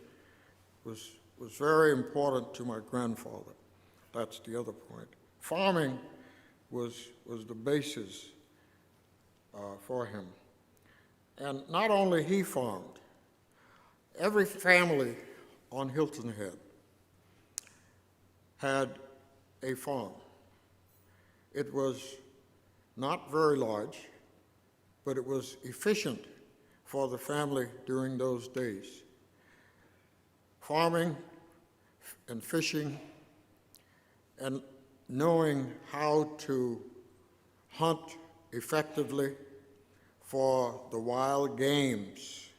was very important to my grandfather. That's the other point. Farming was the basis for him. And not only he farmed, every family on Hilton Head had a farm. It was not very large, but it was efficient for the family during those days. Farming and fishing and knowing how to hunt effectively for the wild games.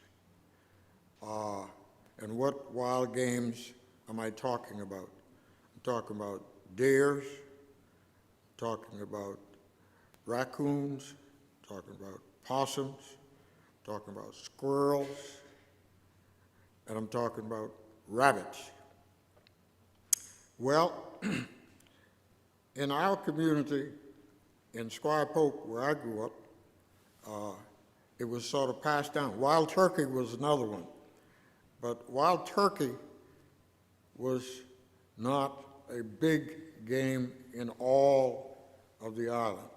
And what wild games am I talking about? I'm talking about deers, talking about raccoons, talking about possums, talking about squirrels, and I'm talking about rabbits. Well, in our community, in Squire Pope, where I grew up, it was sort of passed down. Wild turkey was another one, but wild turkey was not a big game in all of the island.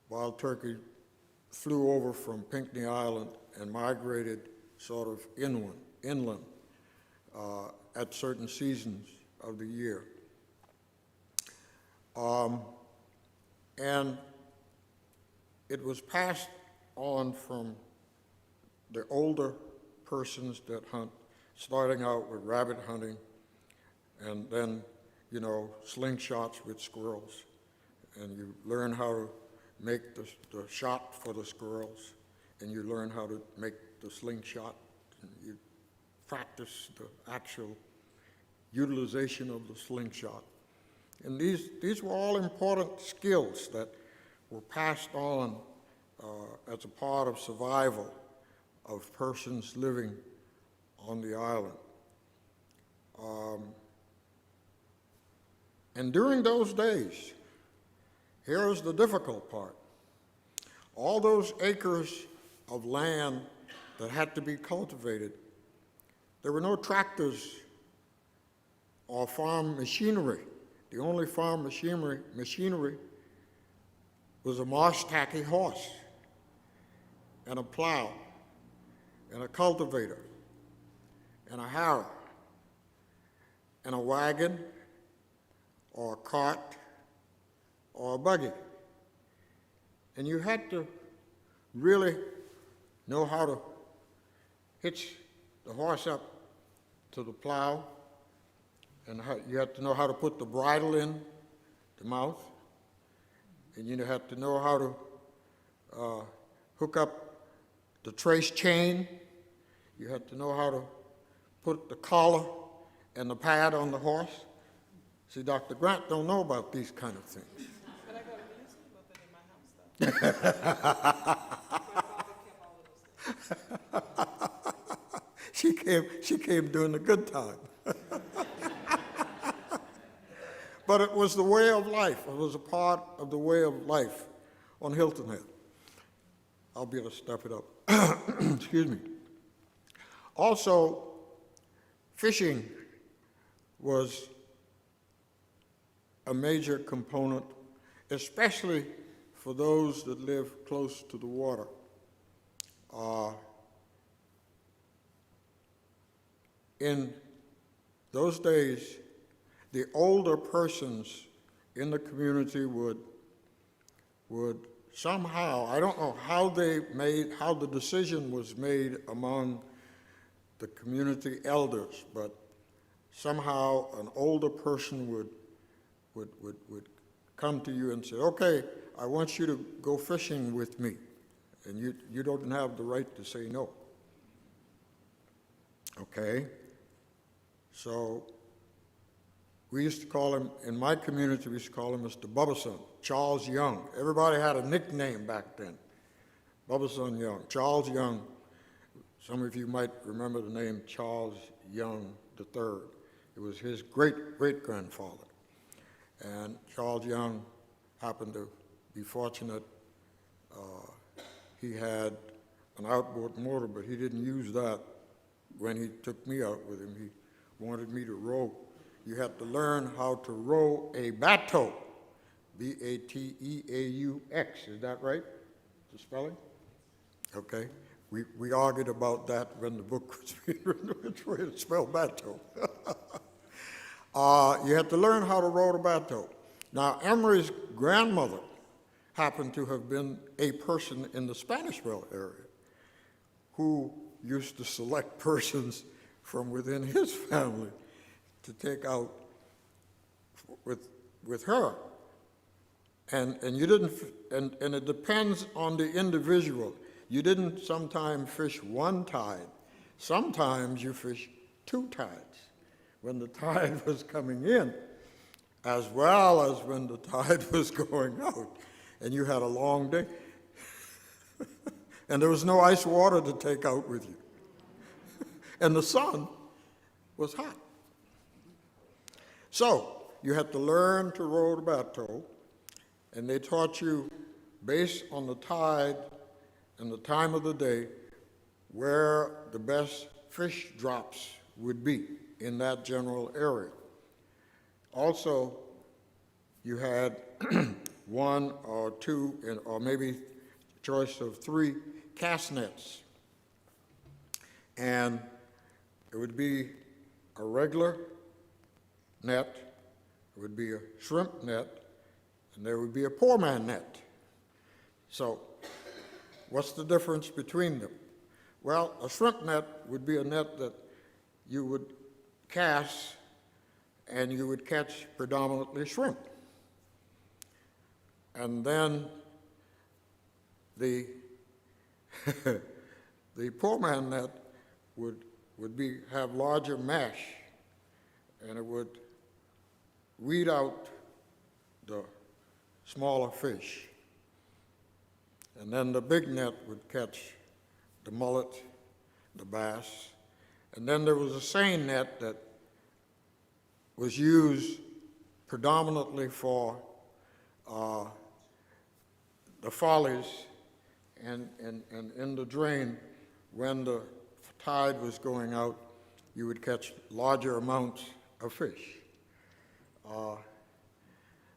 Wild turkey flew over from Pinckney Island and migrated sort of inland at certain seasons of the year. And it was passed on from the older persons that hunt, starting out with rabbit hunting, and then, you know, slingshots with squirrels. And you learn how to make the shot for the squirrels, and you learn how to make the slingshot, and you practice the actual utilization of the slingshot. And these were all important skills that were passed on as a part of survival of persons living on the island. And during those days, here's the difficult part. All those acres of land that had to be cultivated, there were no tractors or farm machinery. The only farm machinery was a marsh-tacky horse and a plow and a cultivator and a harrow and a wagon or a cart or a buggy. And you had to really know how to hitch the horse up to the plow, and you had to know how to put the bridle in the mouth, and you had to know how to hook up the trace chain. You had to know how to put the collar and the pad on the horse. See, Dr. Grant don't know about these kind of things. But I go to museum with it in my house, though. My father kept all of those. She came during the good time. But it was the way of life. It was a part of the way of life on Hilton Head. I'll be able to step it up. Excuse me. Also, fishing was a major component, especially for those that live close to the water. In those days, the older persons in the community would somehow, I don't know how the decision was made among the community elders, but somehow an older person would come to you and say, okay, I want you to go fishing with me, and you don't have the right to say no. Okay? So we used to call him, in my community, we used to call him Mr. Bubbason, Charles Young. Everybody had a nickname back then. Bubbason Young, Charles Young. Some of you might remember the name Charles Young III. It was his great-great-grandfather. And Charles Young happened to be fortunate. He had an outboard motor, but he didn't use that when he took me out with him. He wanted me to row. You had to learn how to row a bateau, B-A-T-E-A-U-X. Is that right, the spelling? Okay. We argued about that when the book was being written, which way to spell bateau. You had to learn how to row the bateau. Now, Emery's grandmother happened to have been a person in the Spanishville area who used to select persons from within his family to take out with her. And you didn't, and it depends on the individual. You didn't sometimes fish one tide. Sometimes you fish two tides, when the tide was coming in, as well as when the tide was going out, and you had a long day. And there was no ice water to take out with you. And the sun was hot. So you had to learn to row the bateau, and they taught you, based on the tide and the time of the day, where the best fish drops would be in that general area. Also, you had one or two, or maybe choice of three cast nets. And it would be a regular net, it would be a shrimp net, and there would be a poor man net. So, what's the difference between them? Well, a shrimp net would be a net that you would cast and you would catch predominantly shrimp. And then the the poor man net would have larger mesh, and it would weed out the smaller fish. And then the big net would catch the mullet, the bass, and then there was a seine net that was used predominantly for the follies and in the drain. When the tide was going out, you would catch larger amounts of fish.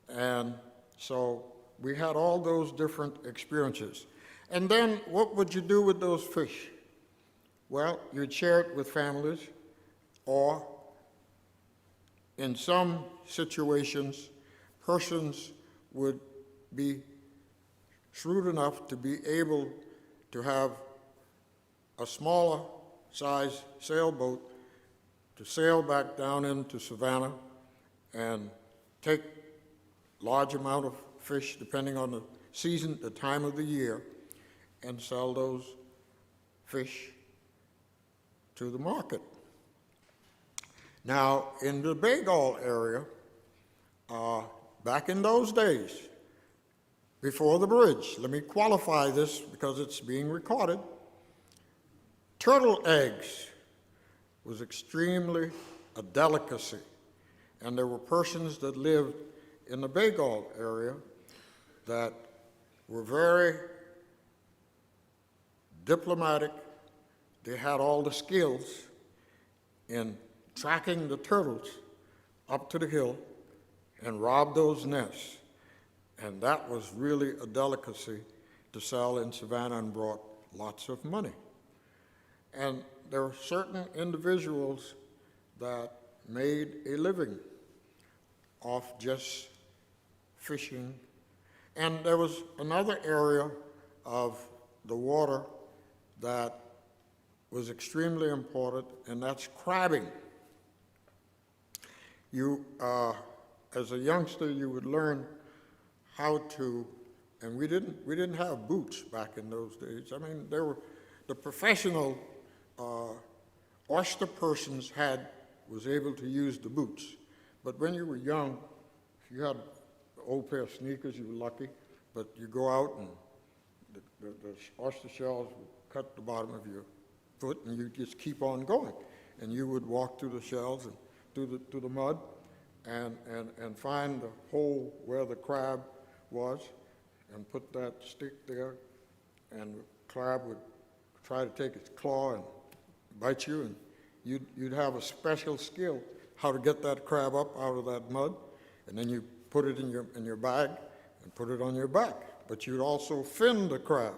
And so we had all those different experiences. And then what would you do with those fish? Well, you'd share it with families, or in some situations, persons would be shrewd enough to be able to have a smaller size sailboat to sail back down into Savannah and take large amount of fish, depending on the season, the time of the year, and sell those fish to the market. Now, in the Bagall area, back in those days, before the bridge, let me qualify this because it's being recorded, turtle eggs was extremely a delicacy, and there were persons that lived in the Bagall area that were very diplomatic. They had all the skills in tracking the turtles up to the hill and rob those nests. And that was really a delicacy to sell in Savannah and brought lots of money. And there were certain individuals that made a living off just fishing. And there was another area of the water that was extremely important, and that's crabbing. You, as a youngster, you would learn how to, and we didn't have boots back in those days. I mean, there were the professional oyster persons was able to use the boots. But when you were young, if you had an old pair of sneakers, you were lucky. But you go out and the oyster shells would cut the bottom of your foot, and you just keep on going. And you would walk through the shells and through the mud and find the hole where the crab was and put that stick there, and the crab would try to take its claw and bite you, and you'd have a special skill how to get that crab up out of that mud, and then you put it in your bag and put it on your back. But you'd also fin the crab.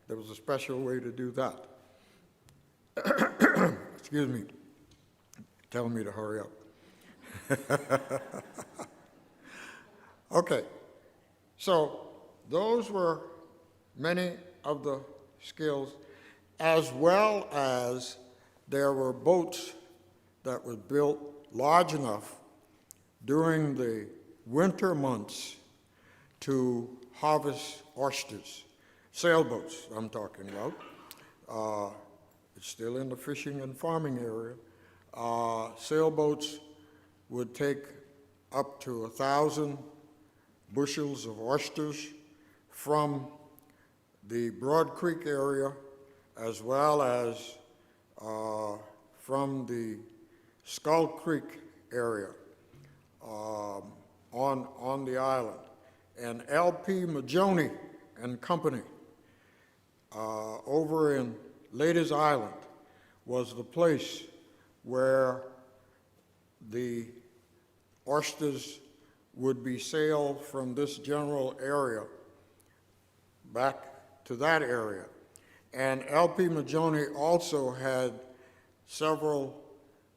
There was a special way to do that. Excuse me, telling me to hurry up. Okay, so those were many of the skills, as well as there were boats that were built large enough during the winter months to harvest oysters. Sailboats, I'm talking about. It's still in the fishing and farming area. Sailboats would take up to 1,000 bushels of oysters from the Broad Creek area, as well as from the Skull Creek area on the island. And L.P. Majoni and Company over in Ladies Island was the place where the oysters would be sailed from this general area back to that area. And L.P. Majoni also had several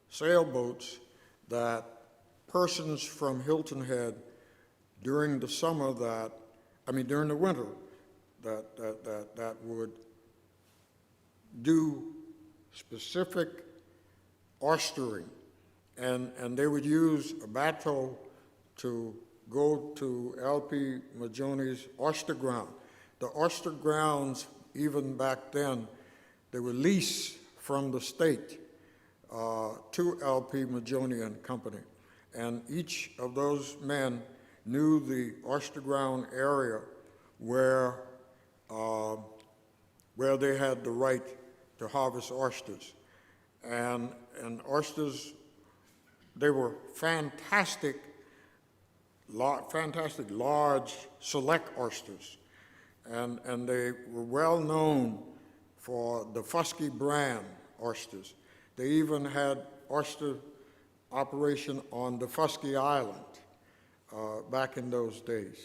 sailboats that persons from Hilton Head during the summer during the winter, that would do specific oystering. And they would use a bateau to go to L.P. Majoni's oyster ground. The oyster grounds, even back then, they were leased from the state to L.P. Majoni and Company. And each of those men knew the oyster ground area where they had the right to harvest oysters. And oysters, they were fantastic large select oysters. And they were well known for the Fusky brand oysters. They even had oyster operation on the Fusky Island back in those days.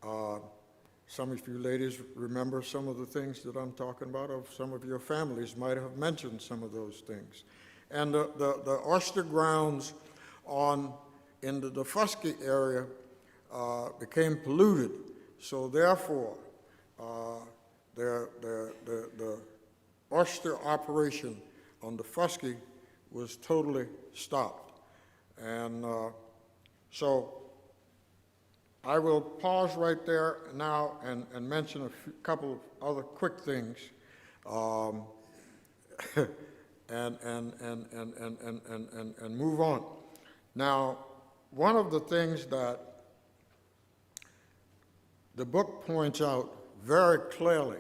Some of you ladies remember some of the things that I'm talking about, or some of your families might have mentioned some of those things. And the oyster grounds in the Fusky area became polluted, so therefore the oyster operation on the Fusky was totally stopped. And so I will pause right there now and mention a couple of other quick things, and move on. Now, one of the things that the book points out very clearly,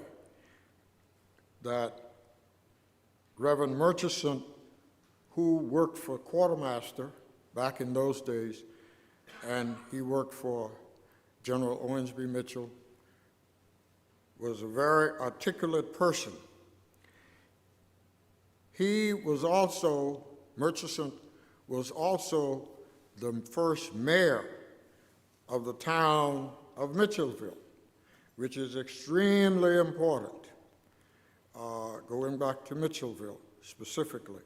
that Reverend Murchison, who worked for Quartermaster back in those days, and he worked for General Owens B. Mitchell, was a very articulate person. He was also, Murchison was also the first mayor of the town of Mitchellville, which is extremely important, going back to Mitchellville specifically.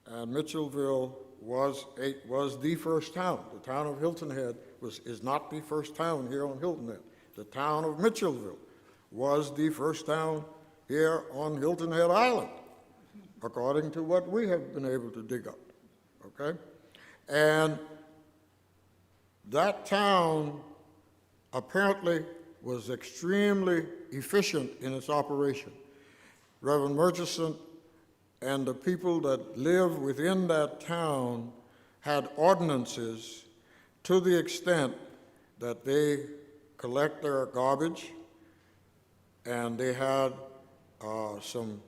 And Mitchellville was the first town. The town of Hilton Head is not the first town here on Hilton Head. The town of Mitchellville was the first town here on Hilton Head Island, according to what we have been able to dig up, okay? And that town apparently was extremely efficient in its operation. Reverend Murchison and the people that live within that town had ordinances to the extent that they collect their garbage, and they had some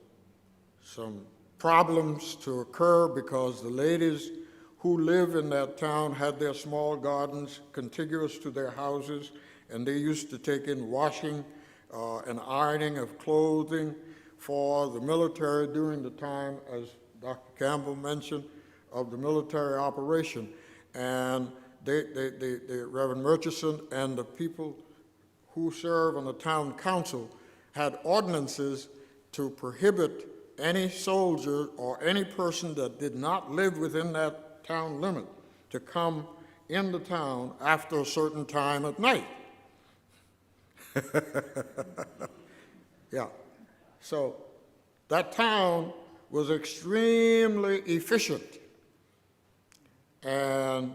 problems to occur because the ladies who live in that town had their small gardens contiguous to their houses, and they used to take in washing and ironing of clothing for the military during the time, as Dr. Campbell mentioned, of the military operation. And the Reverend Murchison and the people who serve on the town council had ordinances to prohibit any soldier or any person that did not live within that town limit to come into town after a certain time at night. Yeah. So that town was extremely efficient. And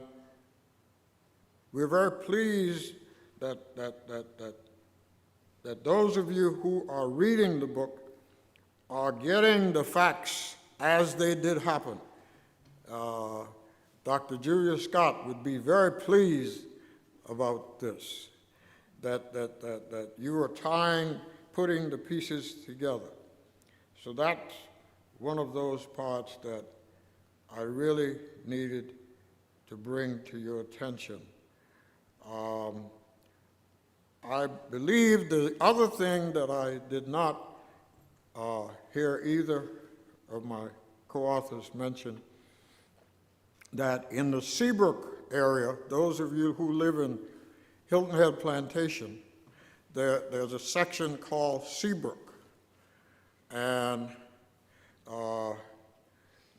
we're very pleased that those of you who are reading the book are getting the facts as they did happen. Dr. Julius Scott would be very pleased about this, that you are putting the pieces together. So that's one of those parts that I really needed to bring to your attention. I believe the other thing that I did not hear either of my co-authors mention, that in the Seabrook area, those of you who live in Hilton Head Plantation, there's a section called Seabrook. And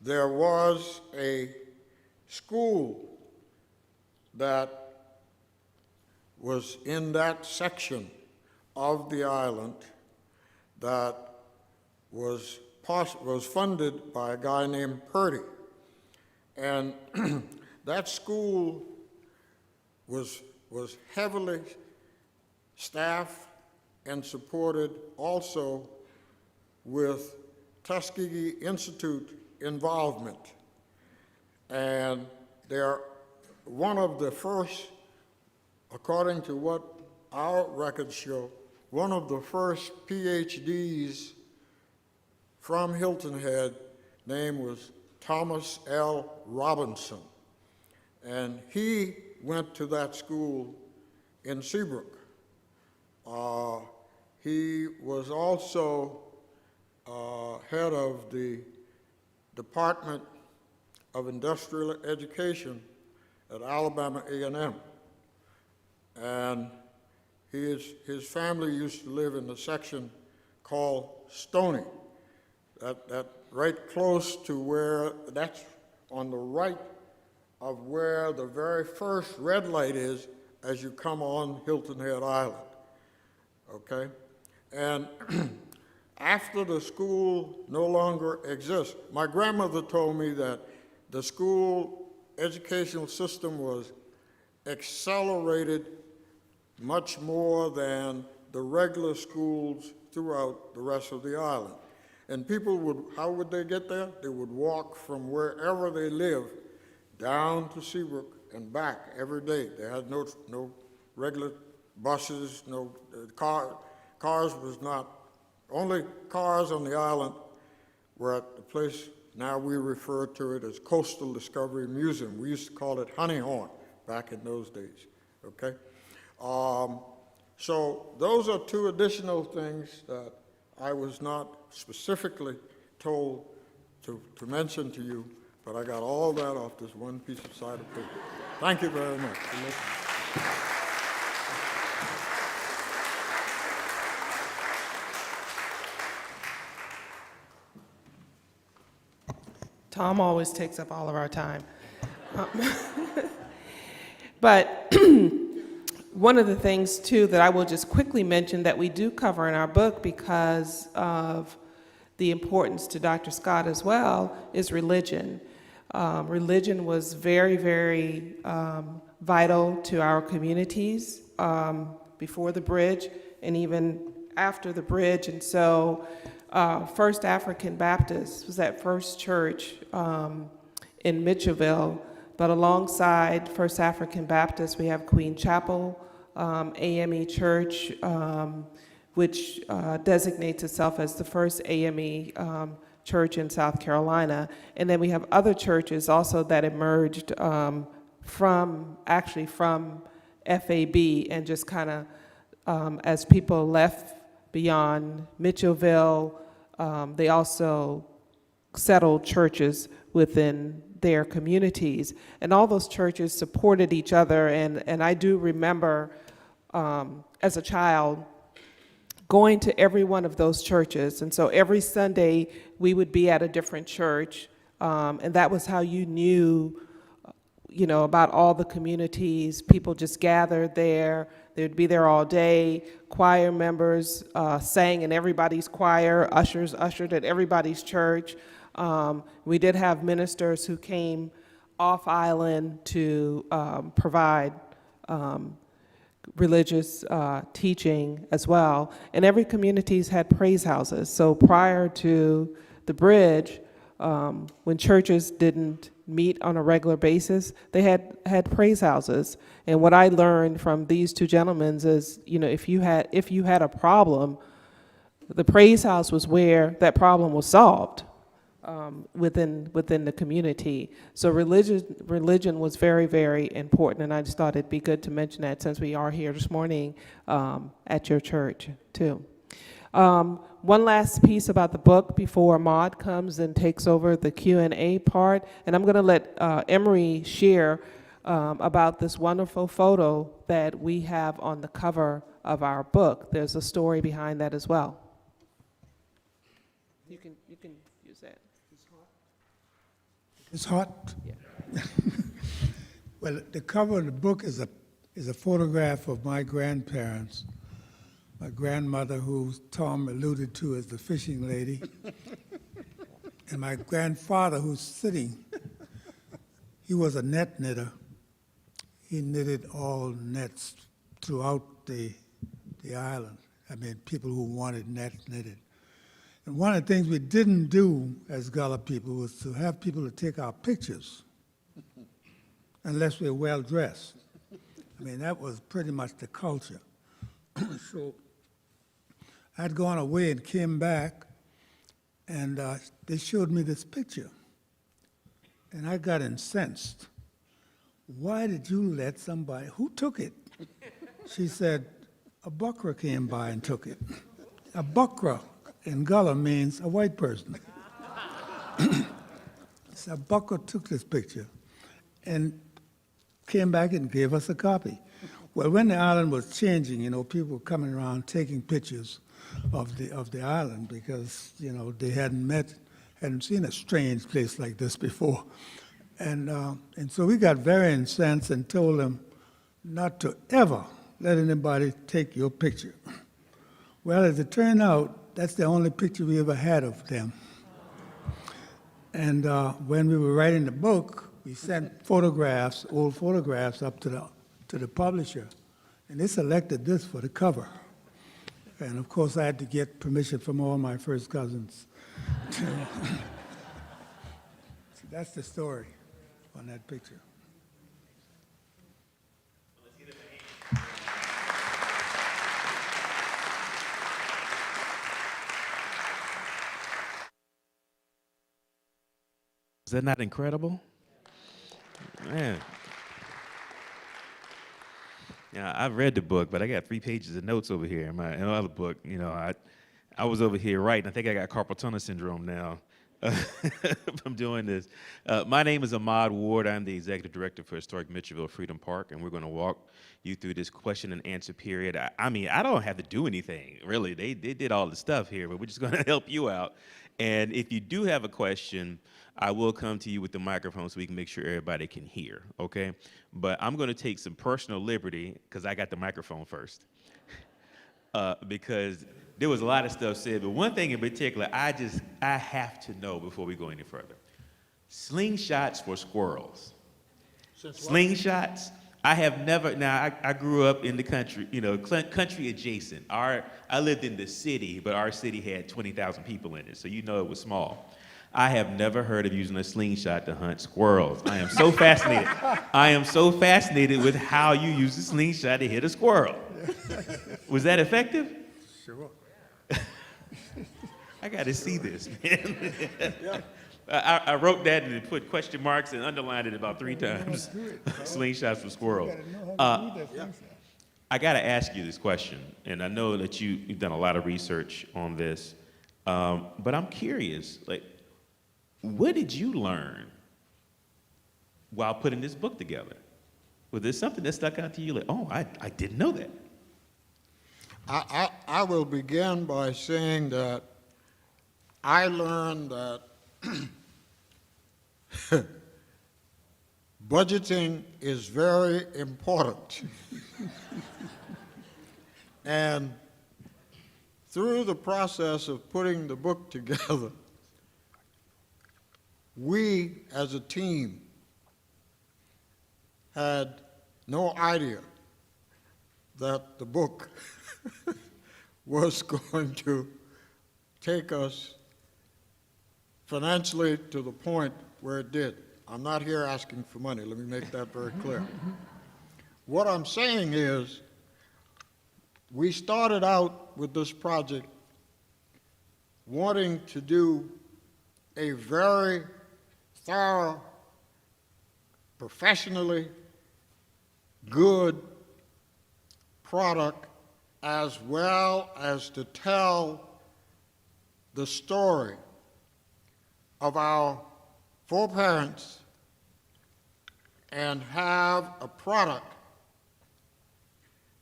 there was a school that was in that section of the island that was funded by a guy named Purdy. And that school was heavily staffed and supported also with Tuskegee Institute involvement. And they're one of the first, according to what our records show, one of the first PhDs from Hilton Head, name was Thomas L. Robinson. And he went to that school in Seabrook. He was also head of the Department of Industrial Education at Alabama A&M. And his family used to live in the section called Stony, that right close to where, that's on the right of where the very first red light is as you come on Hilton Head Island, okay? And after the school no longer exists, my grandmother told me that the school educational system was accelerated much more than the regular schools throughout the rest of the island. And people would, how would they get there? They would walk from wherever they lived down to Seabrook and back every day. They had no regular buses, no cars was not, only cars on the island were at the place, now we refer to it as Coastal Discovery Museum. We used to call it Honey Horn back in those days, okay? So those are two additional things that I was not specifically told to mention to you, but I got all that off this one piece of side of paper. Thank you very much for listening. Tom always takes up all of our time. But one of the things, too, that I will just quickly mention that we do cover in our book because of the importance to Dr. Scott as well is religion. Religion was very, very vital to our communities before the bridge and even after the bridge. And so First African Baptist was that first church in Mitchellville, but alongside First African Baptist, we have Queen Chapel, AME Church, which designates itself as the first AME church in South Carolina. And then we have other churches also that emerged from FAB and just kind of, as people left beyond Mitchellville, they also settled churches within their communities. And all those churches supported each other. And I do remember as a child going to every one of those churches. And so every Sunday we would be at a different church. And that was how you knew, about all the communities. People just gathered there. They'd be there all day. Choir members sang in everybody's choir. Ushers ushered at everybody's church. We did have ministers who came off island to provide religious teaching as well. And every community's had praise houses. So prior to the bridge, when churches didn't meet on a regular basis, they had praise houses. And what I learned from these two gentlemen is, if you had a problem, the praise house was where that problem was solved within the community. So religion was very, very important, and I just thought it'd be good to mention that since we are here this morning at your church too. One last piece about the book before Maud comes and takes over the Q&A part, and I'm going to let Emery share about this wonderful photo that we have on the cover of our book. There's a story behind that as well. You can use that. It's hot? Yeah. Well, the cover of the book is a photograph of my grandparents. My grandmother, who Tom alluded to as the fishing lady, and my grandfather, who's sitting. He was a net knitter. He knitted all nets throughout the island. I mean, people who wanted nets knitted. And one of the things we didn't do as Gullah people was to have people to take our pictures unless we were well dressed. I mean, that was pretty much the culture. So I'd gone away and came back, and they showed me this picture. And I got incensed. Why did you let somebody, who took it? She said, a buckra came by and took it. A buckra in Gullah means a white person. So a buckra took this picture and came back and gave us a copy. Well, when the island was changing, people were coming around taking pictures of the island because, they hadn't seen a strange place like this before. And so we got very incensed and told them not to ever let anybody take your picture. Well, as it turned out, that's the only picture we ever had of them. And when we were writing the book, we sent old photographs up to the publisher, and they selected this for the cover. And of course, I had to get permission from all my first cousins. So that's the story on that picture. Is that not incredible? Man. Yeah, I've read the book, but I got 3 pages of notes over here in my other book. I was over here writing. I think I got carpal tunnel syndrome now from doing this. My name is Ahmad Ward. I'm the executive director for Historic Mitchellville Freedom Park, and we're going to walk you through this question and answer period. I mean, I don't have to do anything, really. They did all the stuff here, but we're just going to help you out. And if you do have a question, I will come to you with the microphone so we can make sure everybody can hear, okay? But I'm going to take some personal liberty, because I got the microphone first, because there was a lot of stuff said, but one thing in particular, I have to know before we go any further. Slingshots for squirrels. Slingshots? I have never, now I grew up in the country, country adjacent. I lived in the city, but our city had 20,000 people in it, so it was small. I have never heard of using a slingshot to hunt squirrels. I am so fascinated. I am so fascinated with how you use a slingshot to hit a squirrel. Was that effective? Sure. I got to see this, man. I wrote that and put question marks and underlined it about 3 times. Slingshots for squirrels. I got to ask you this question, and I know that you've done a lot of research on this, but I'm curious, what did you learn while putting this book together? Was there something that stuck out to you I didn't know that? I will begin by saying that I learned that budgeting is very important. And through the process of putting the book together, we as a team had no idea that the book was going to take us financially to the point where it did. I'm not here asking for money, let me make that very clear. What I'm saying is, we started out with this project wanting to do a very thorough, professionally good product, as well as to tell the story of our foreparents and have a product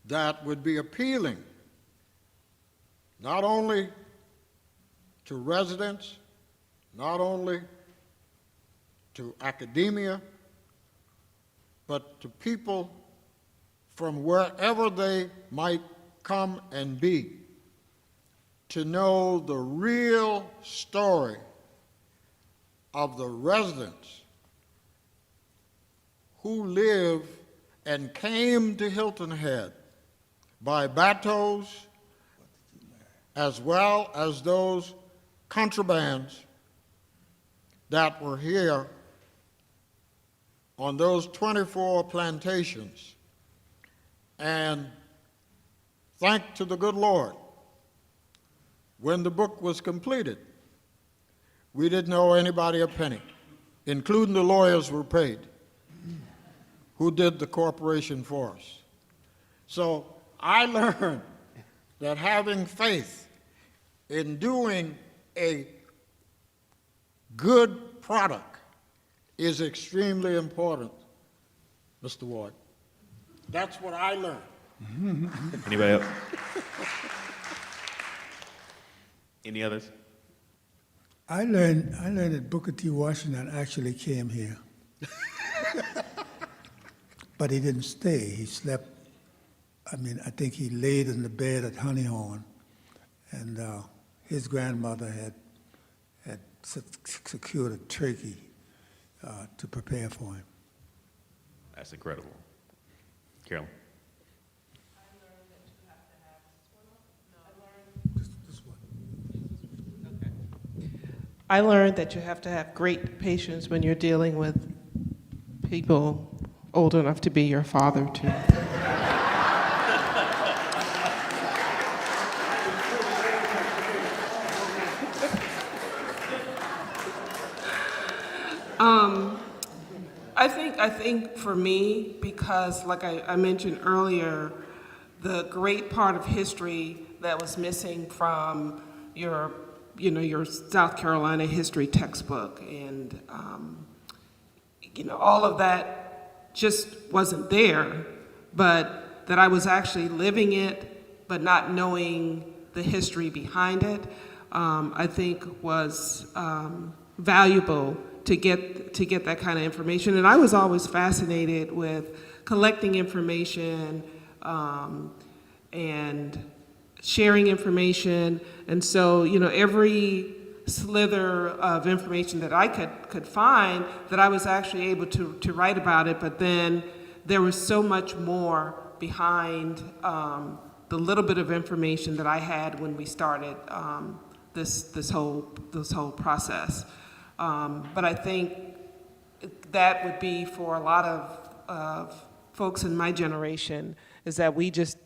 that would be appealing not only to residents, not only to academia, but to people from wherever they might come and be, to know the real story of the residents who live and came to Hilton Head by bateaus, as well as those contrabands that were here on those 24 plantations. And thank to the good Lord, when the book was completed, we didn't owe anybody a penny, including the lawyers were paid, who did the corporation for us. So I learned that having faith in doing a good product is extremely important, Mr. Ward. That's what I learned. Anybody else? Any others? I learned that Booker T. Washington actually came here. But he didn't stay. He slept, I think he laid in the bed at Honeyhorn, and his grandmother had secured a turkey to prepare for him. That's incredible. Carolyn? I learned that you have to have great patience when you're dealing with people old enough to be your father, too. I think for me, because like I mentioned earlier, the great part of history that was missing from your South Carolina history textbook, and all of that just wasn't there, but that I was actually living it, but not knowing the history behind it, I think was valuable to get that kind of information. And I was always fascinated with collecting information and sharing information. And so, every slither of information that I could find, that I was actually able to write about it, but then there was so much more behind the little bit of information that I had when we started this whole process. But I think that would be for a lot of folks in my generation, is that we just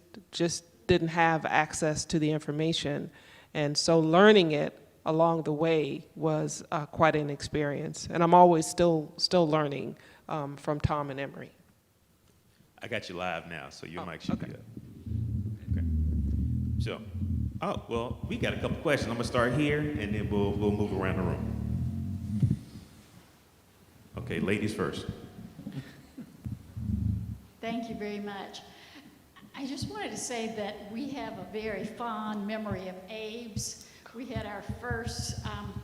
didn't have access to the information. And so learning it along the way was quite an experience. And I'm always still learning from Tom and Emery. I got you live now, so your mic should be up. Okay. So, well, we got a couple questions. I'm gonna start here, and then we'll move around the room. Okay, ladies first. Thank you very much. I just wanted to say that we have a very fond memory of Abe's. We had our first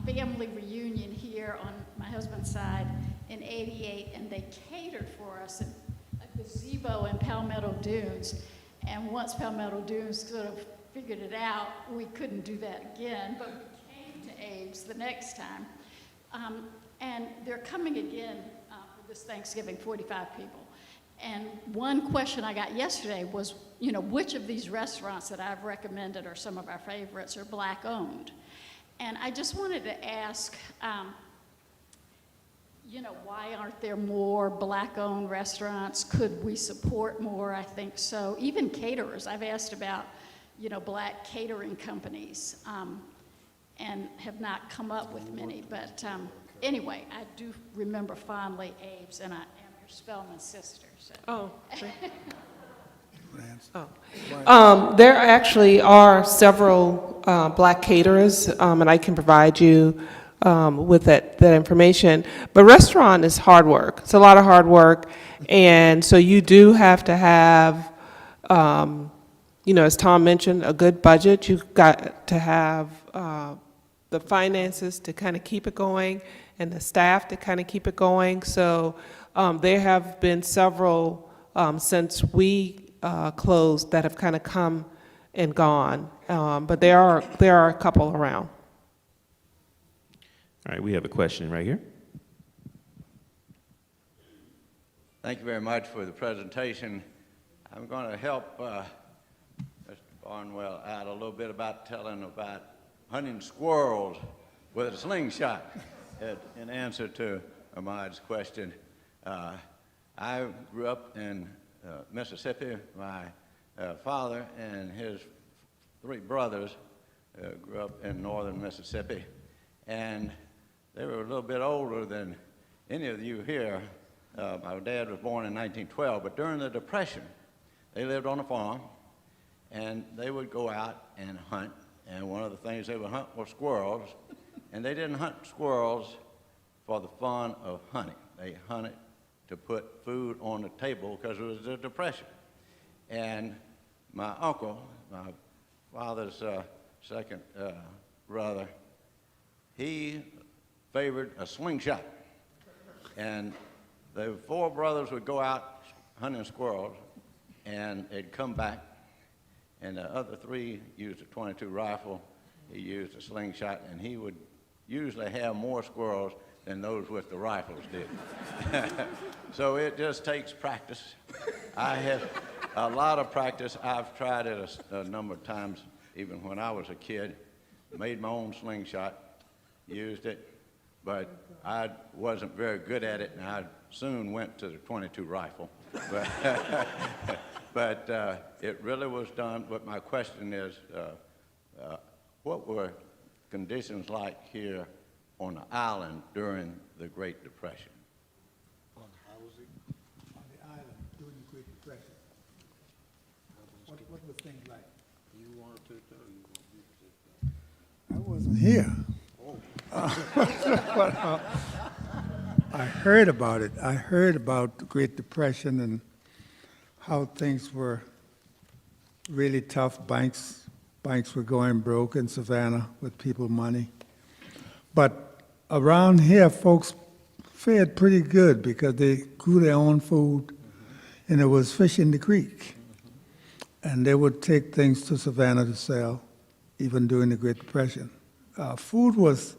family reunion here on my husband's side in '88, and they catered for us in a gazebo in Palmetto Dunes. And once Palmetto Dunes sort of figured it out, we couldn't do that again, but we came to Abe's the next time. And they're coming again for this Thanksgiving, 45 people. And one question I got yesterday was, you know, which of these restaurants that I've recommended are some of our favorites are Black-owned? And I just wanted to ask, you know, why aren't there more Black-owned restaurants? Could we support more? I think so. Even caterers. I've asked about, you know, Black catering companies and have not come up with many. But anyway, I do remember fondly Abe's, and I am your Spelman sister. So. Oh. Lance. There actually are several Black caterers, and I can provide you with that information. But restaurant is hard work. It's a lot of hard work, and so you do have to have, you know, as Tom mentioned, a good budget. You've got to have the finances to kind of keep it going, and the staff to kind of keep it going. So there have been several since we closed that have kind of come and gone, but there are a couple around. All right, we have a question right here. Thank you very much for the presentation. I'm going to help Mr. Barnwell out a little bit about telling about hunting squirrels with a slingshot in answer to Ahmad's question. I grew up in Mississippi. My father and his 3 brothers grew up in northern Mississippi, and they were a little bit older than any of you here. My dad was born in 1912, but during the Depression, they lived on a farm, and they would go out and hunt, and one of the things they would hunt were squirrels, and they didn't hunt squirrels for the fun of hunting. They hunted to put food on the table because it was the Depression. And my uncle, my father's second brother, he favored a slingshot. And the 4 brothers would go out hunting squirrels, and they'd come back, and the other 3 used a .22 rifle. He used a slingshot, and he would usually have more squirrels than those with the rifles did. So it just takes practice. I have a lot of practice. I've tried it a number of times, even when I was a kid. Made my own slingshot, used it, but I wasn't very good at it, and I soon went to the .22 rifle. But it really was done. But my question is, what were conditions like here on the island during the Great Depression? On housing? On the island during the Great Depression. What were things like? You want to take that, or you want me to take that? I wasn't here. But, I heard about it. I heard about the Great Depression and how things were really tough. Banks were going broke in Savannah with people money. But around here, folks fared pretty good because they grew their own food, and there was fish in the creek. And they would take things to Savannah to sell, even during the Great Depression. Food was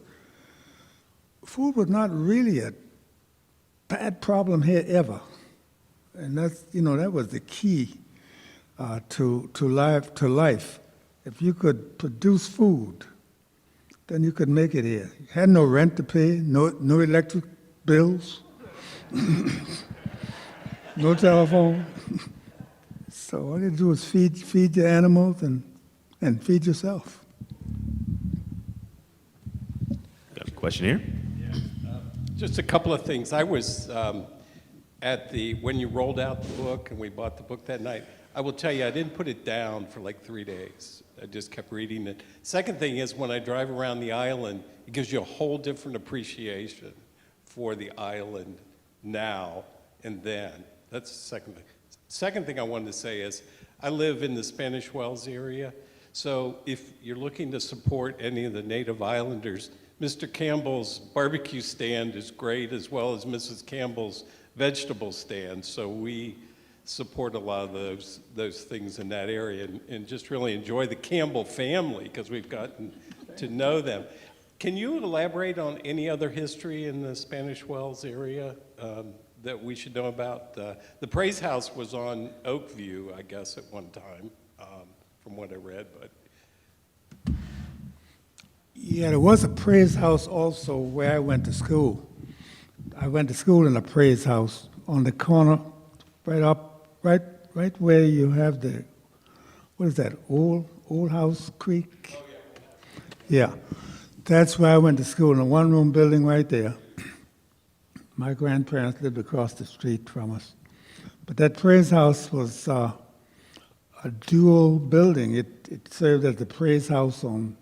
not really a bad problem here ever, and that was the key to life. If you could produce food, then you could make it here. You had no rent to pay, no electric bills, no telephone. So all you do is feed your animals and feed yourself. Got a question here. Just a couple of things. I was when you rolled out the book and we bought the book that night. I will tell you, I didn't put it down for like 3 days. I just kept reading it. Second thing is, when I drive around the island, it gives you a whole different appreciation for the island now and then. That's the second thing. Second thing I wanted to say is, I live in the Spanish Wells area, so if you're looking to support any of the native islanders, Mr. Campbell's barbecue stand is great, as well as Mrs. Campbell's vegetable stand. So we support a lot of those things in that area, and just really enjoy the Campbell family because we've gotten to know them. Can you elaborate on any other history in the Spanish Wells area that we should know about? The Praise House was on Oakview, I guess, at one time, from what I read, but. Yeah, there was a praise house also where I went to school. I went to school in a praise house on the corner, right where you have the, what is that, Old House Creek? Yeah, that's where I went to school, in a one-room building right there. My grandparents lived across the street from us. But that praise house was a dual building. It served as the praise house on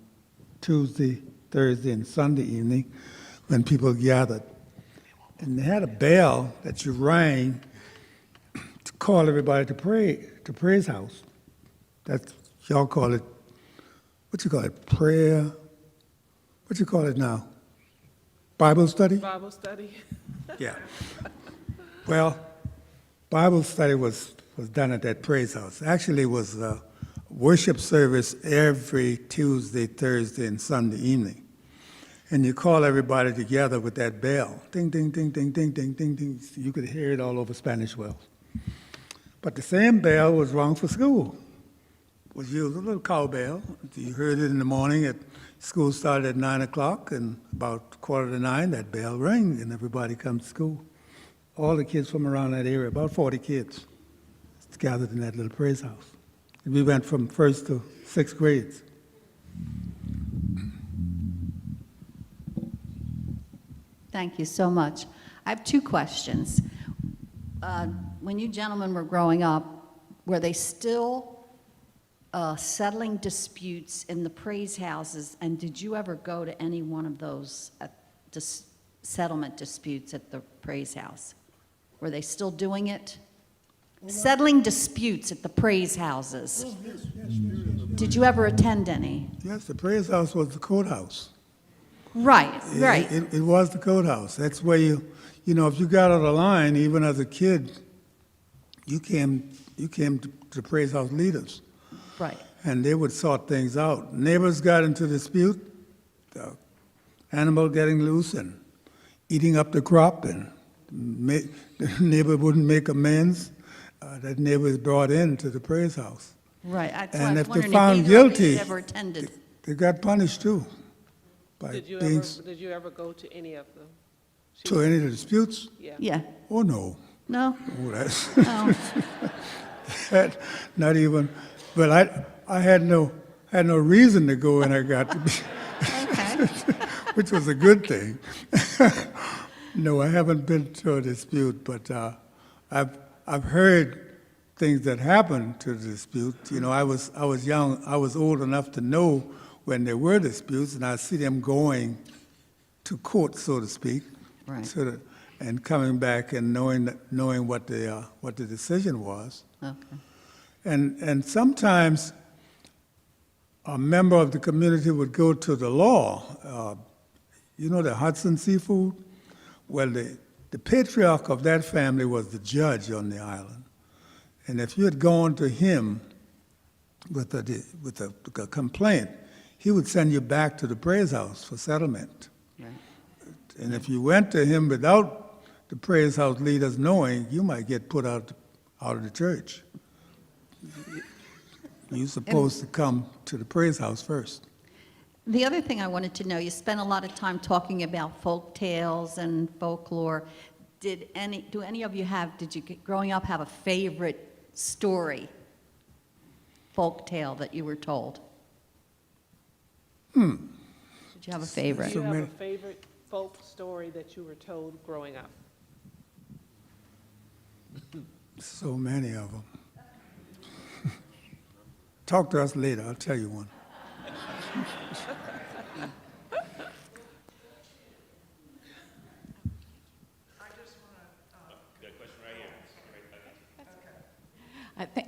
Tuesday, Thursday, and Sunday evening when people gathered. And they had a bell that you rang to call everybody to pray, to praise house. That's, y'all call it, what you call it, prayer? What you call it now? Bible study? Bible study. Yeah. Well, Bible study was done at that praise house. Actually, it was a worship service every Tuesday, Thursday, and Sunday evening. And you call everybody together with that bell. Ding, ding, ding, ding, ding, ding, ding, ding. You could hear it all over Spanish Wells. But the same bell was rung for school. It was used, a little cowbell. You heard it in the morning. School started at 9 o'clock, and about 8:45, that bell rang, and everybody comes to school. All the kids from around that area, about 40 kids, gathered in that little praise house. And we went from 1st to 6th grades. Thank you so much. I have two questions. When you gentlemen were growing up, were they still settling disputes in the praise houses, and did you ever go to any one of those settlement disputes at the praise house? Were they still doing it? Settling disputes at the praise houses. Yes. Did you ever attend any? Yes, the praise house was the courthouse. Right. It was the courthouse. That's where you know, if you got out of line, even as a kid, you came to the praise house leaders. Right. And they would sort things out. Neighbors got into dispute, the animal getting loose and eating up the crop, and the neighbor wouldn't make amends. That neighbor is brought into the praise house. Right. That's And why I if was they're wondering found if either of you guilty, ever attended. they got punished too. By Did you ever go to any of them? to any of the disputes? Yeah. Oh, no. No? Oh, that's No. not even. But I had no reason to go, and I got to be, Okay. which was a good thing. No, I haven't been to a dispute, but I've heard things that happened to the dispute. You know, I was young. I was old enough to know when there were disputes, and I see them going to court, so to speak, Right. and coming back and knowing what the decision was. Okay. And sometimes a member of the community would go to the law. You know the Hudson Seafood? Well, the patriarch of that family was the judge on the island. And if you had gone to him with a complaint, he would send you back to the praise house for settlement. Right. And if you went to him without the praise house leaders knowing, you might get put out of the church. You're supposed to come to the praise house first. The other thing I wanted to know, you spent a lot of time talking about folk tales and folklore. Did any of you growing up have a favorite story, folk tale that you were told? Did you have a favorite? Do you have a favorite folk story that you were told growing up? So many of them. Talk to us later, I'll tell you one.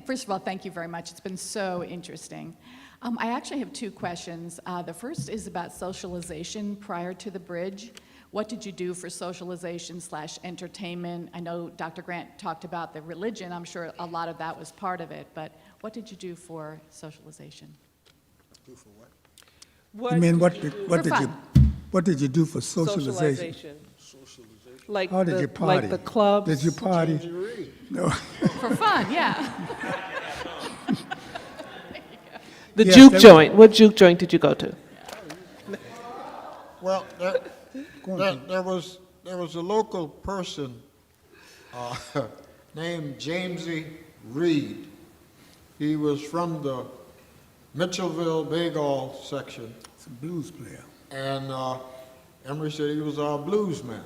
First of all, thank you very much. It's been so interesting. I actually have two questions. The first is about socialization prior to the bridge. What did you do for socialization / entertainment? I know Dr. Grant talked about the religion. I'm sure a lot of that was part of it, but what did you do for socialization? Do for what? You mean, For fun. what did you do for socialization? Like How did you party? Like the clubs. Did you party? Jamesy Reid. No. For fun, yeah. The Yes, juke there was- joint. What juke joint did you go to? Well, there was a local person named Jamesy Reid. He was from the Mitchellville Bagall section, It's a blues player. and Emory said he was our blues man.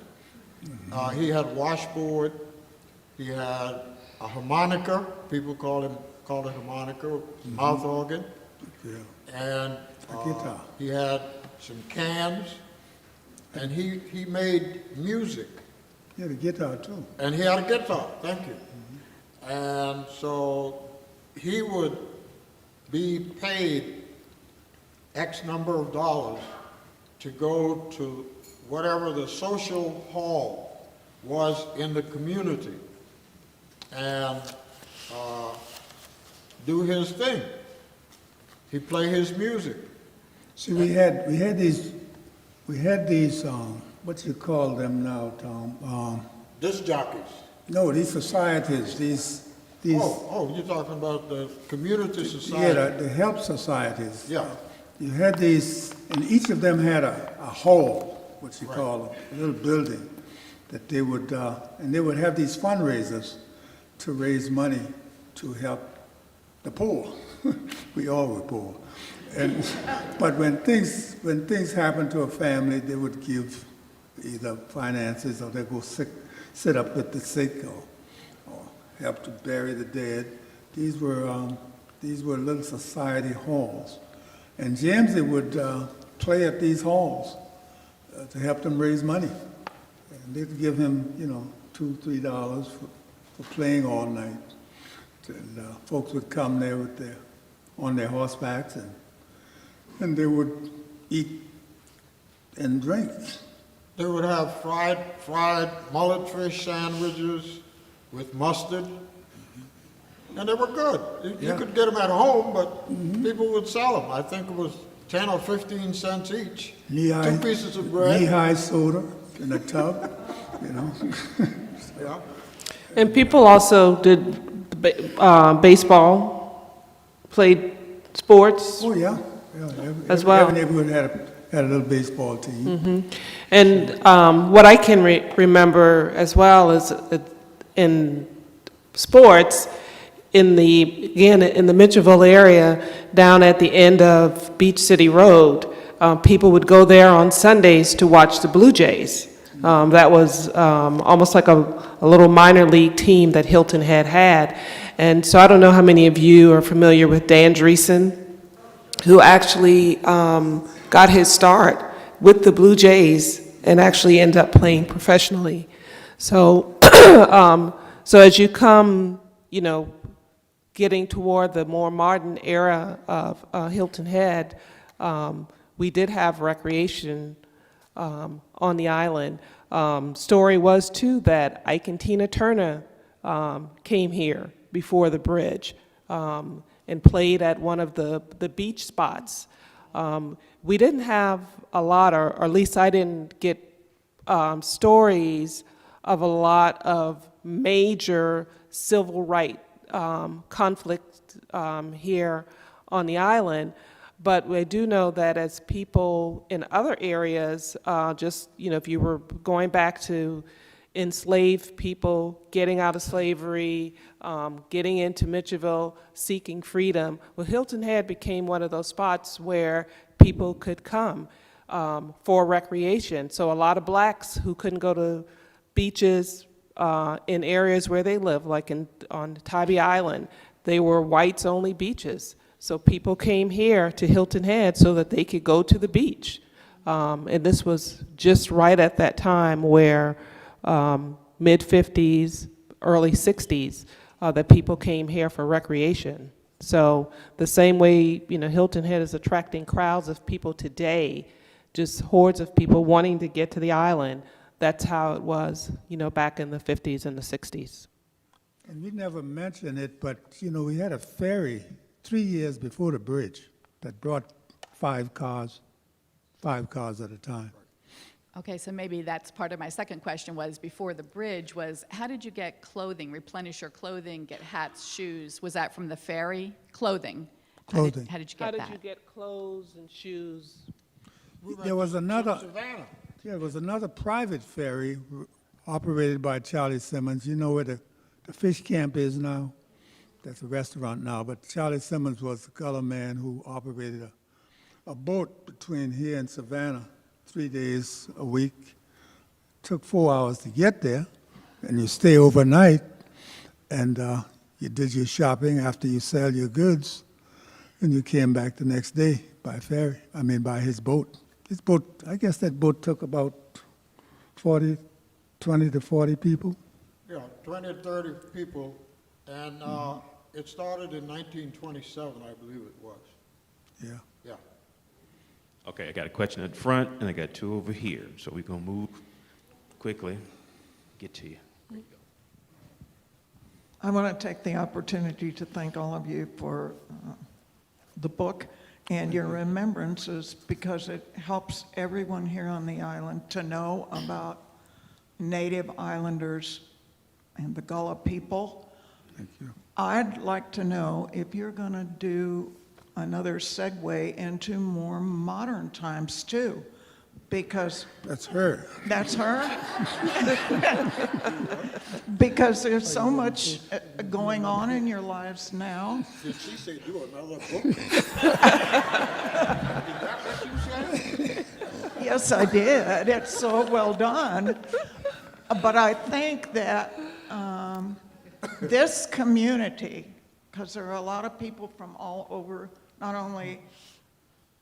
He had washboard, he had a harmonica, people called it harmonica, mouth organ, Yeah. and A guitar. he had some cans, and he made music. He had a guitar too. And he had a guitar, thank you. And so he would be paid X number of dollars to go to whatever the social hall was in the community and do his thing. He'd play his music. See, we had these, what you call them now, Tom? Disc jockeys. No, these societies, these. Oh, you're talking about the community Yeah, society. the help societies. Yeah. You had these, and each of them had a hall, what you Right. call a little building, that they would, and they would have these fundraisers to raise money to help the poor. We all were poor. And, but when things happened to a family, they would give either finances or they'd go sit up with the sick or help to bury the dead. These were little society halls. And Jamesy would play at these halls to help them raise money. And they'd give him, $2, $3 for playing all night. And folks would come there on their horsebacks and they would eat and drink. They would have fried mullet fish sandwiches with mustard, and they were good. You Yeah. could get them at home, but people would sell them. I think it was 10 or 15 cents each. Knee-high, 2 pieces of bread. knee-high soda in a tub, Yeah. And people also did baseball, played sports. Oh, yeah. As well. Every neighborhood had a little baseball team. And what I can remember as well is in sports, in the Mitchellville area, down at the end of Beach City Road, people would go there on Sundays to watch the Blue Jays. That was almost like a little minor league team that Hilton had. And so I don't know how many of you are familiar with Dan Dreesen, who actually got his start with the Blue Jays and actually ended up playing professionally. So, so as you come, getting toward the more modern era of Hilton Head, we did have recreation on the island. Story was too that Ike and Tina Turner came here before the bridge and played at one of the beach spots. We didn't have a lot, or at least I didn't get stories of a lot of major civil rights conflict here on the island. But I do know that as people in other areas, if you were going back to enslaved people, getting out of slavery, getting into Mitchellville, seeking freedom, well, Hilton Head became one of those spots where people could come for recreation. So a lot of blacks who couldn't go to beaches in areas where they live, like on Tybee Island, they were whites-only beaches. So people came here to Hilton Head so that they could go to the beach. And this was just right at that time where mid-50s, early 60s, that people came here for recreation. So the same way, Hilton Head is attracting crowds of people today, just hordes of people wanting to get to the island, that's how it was, back in the 50s and the 60s. And we never mentioned it, but, we had a ferry 3 years before the bridge that brought 5 cars at a time. Okay, so maybe that's part of my second question was, before the bridge, was how did you get clothing, replenish your clothing, get hats, shoes? Was that from the ferry? Clothing. Clothing. How did you get that? get clothes and shoes? There was another private ferry operated by Charlie Simmons. You know where the fish camp is now? That's a restaurant now, but Charlie Simmons was a Gullah man who operated a boat between here and Savannah 3 days a week. Took 4 hours to get there, and you stay overnight, and you did your shopping after you sell your goods, and you came back the next day by his boat. His boat, I guess that boat took about 20 to 40 people. Yeah, 20 to 30 people, and it started in 1927, I believe it was. Yeah. Yeah. Okay, I got a question at the front, and I got 2 over here. So we're going to move quickly, get to you. I want to take the opportunity to thank all of you for the book and your remembrances, because it helps everyone here on the island to know about Native Islanders and the Gullah people. Thank you. I'd like to know if you're going to do another segue into more modern times too, because That's her. that's her. Because there's so much going on in your lives now. Did she say do another book? Is that what you said? Yes, I did. It's so well done. But I think that this community, because there are a lot of people from all over, not only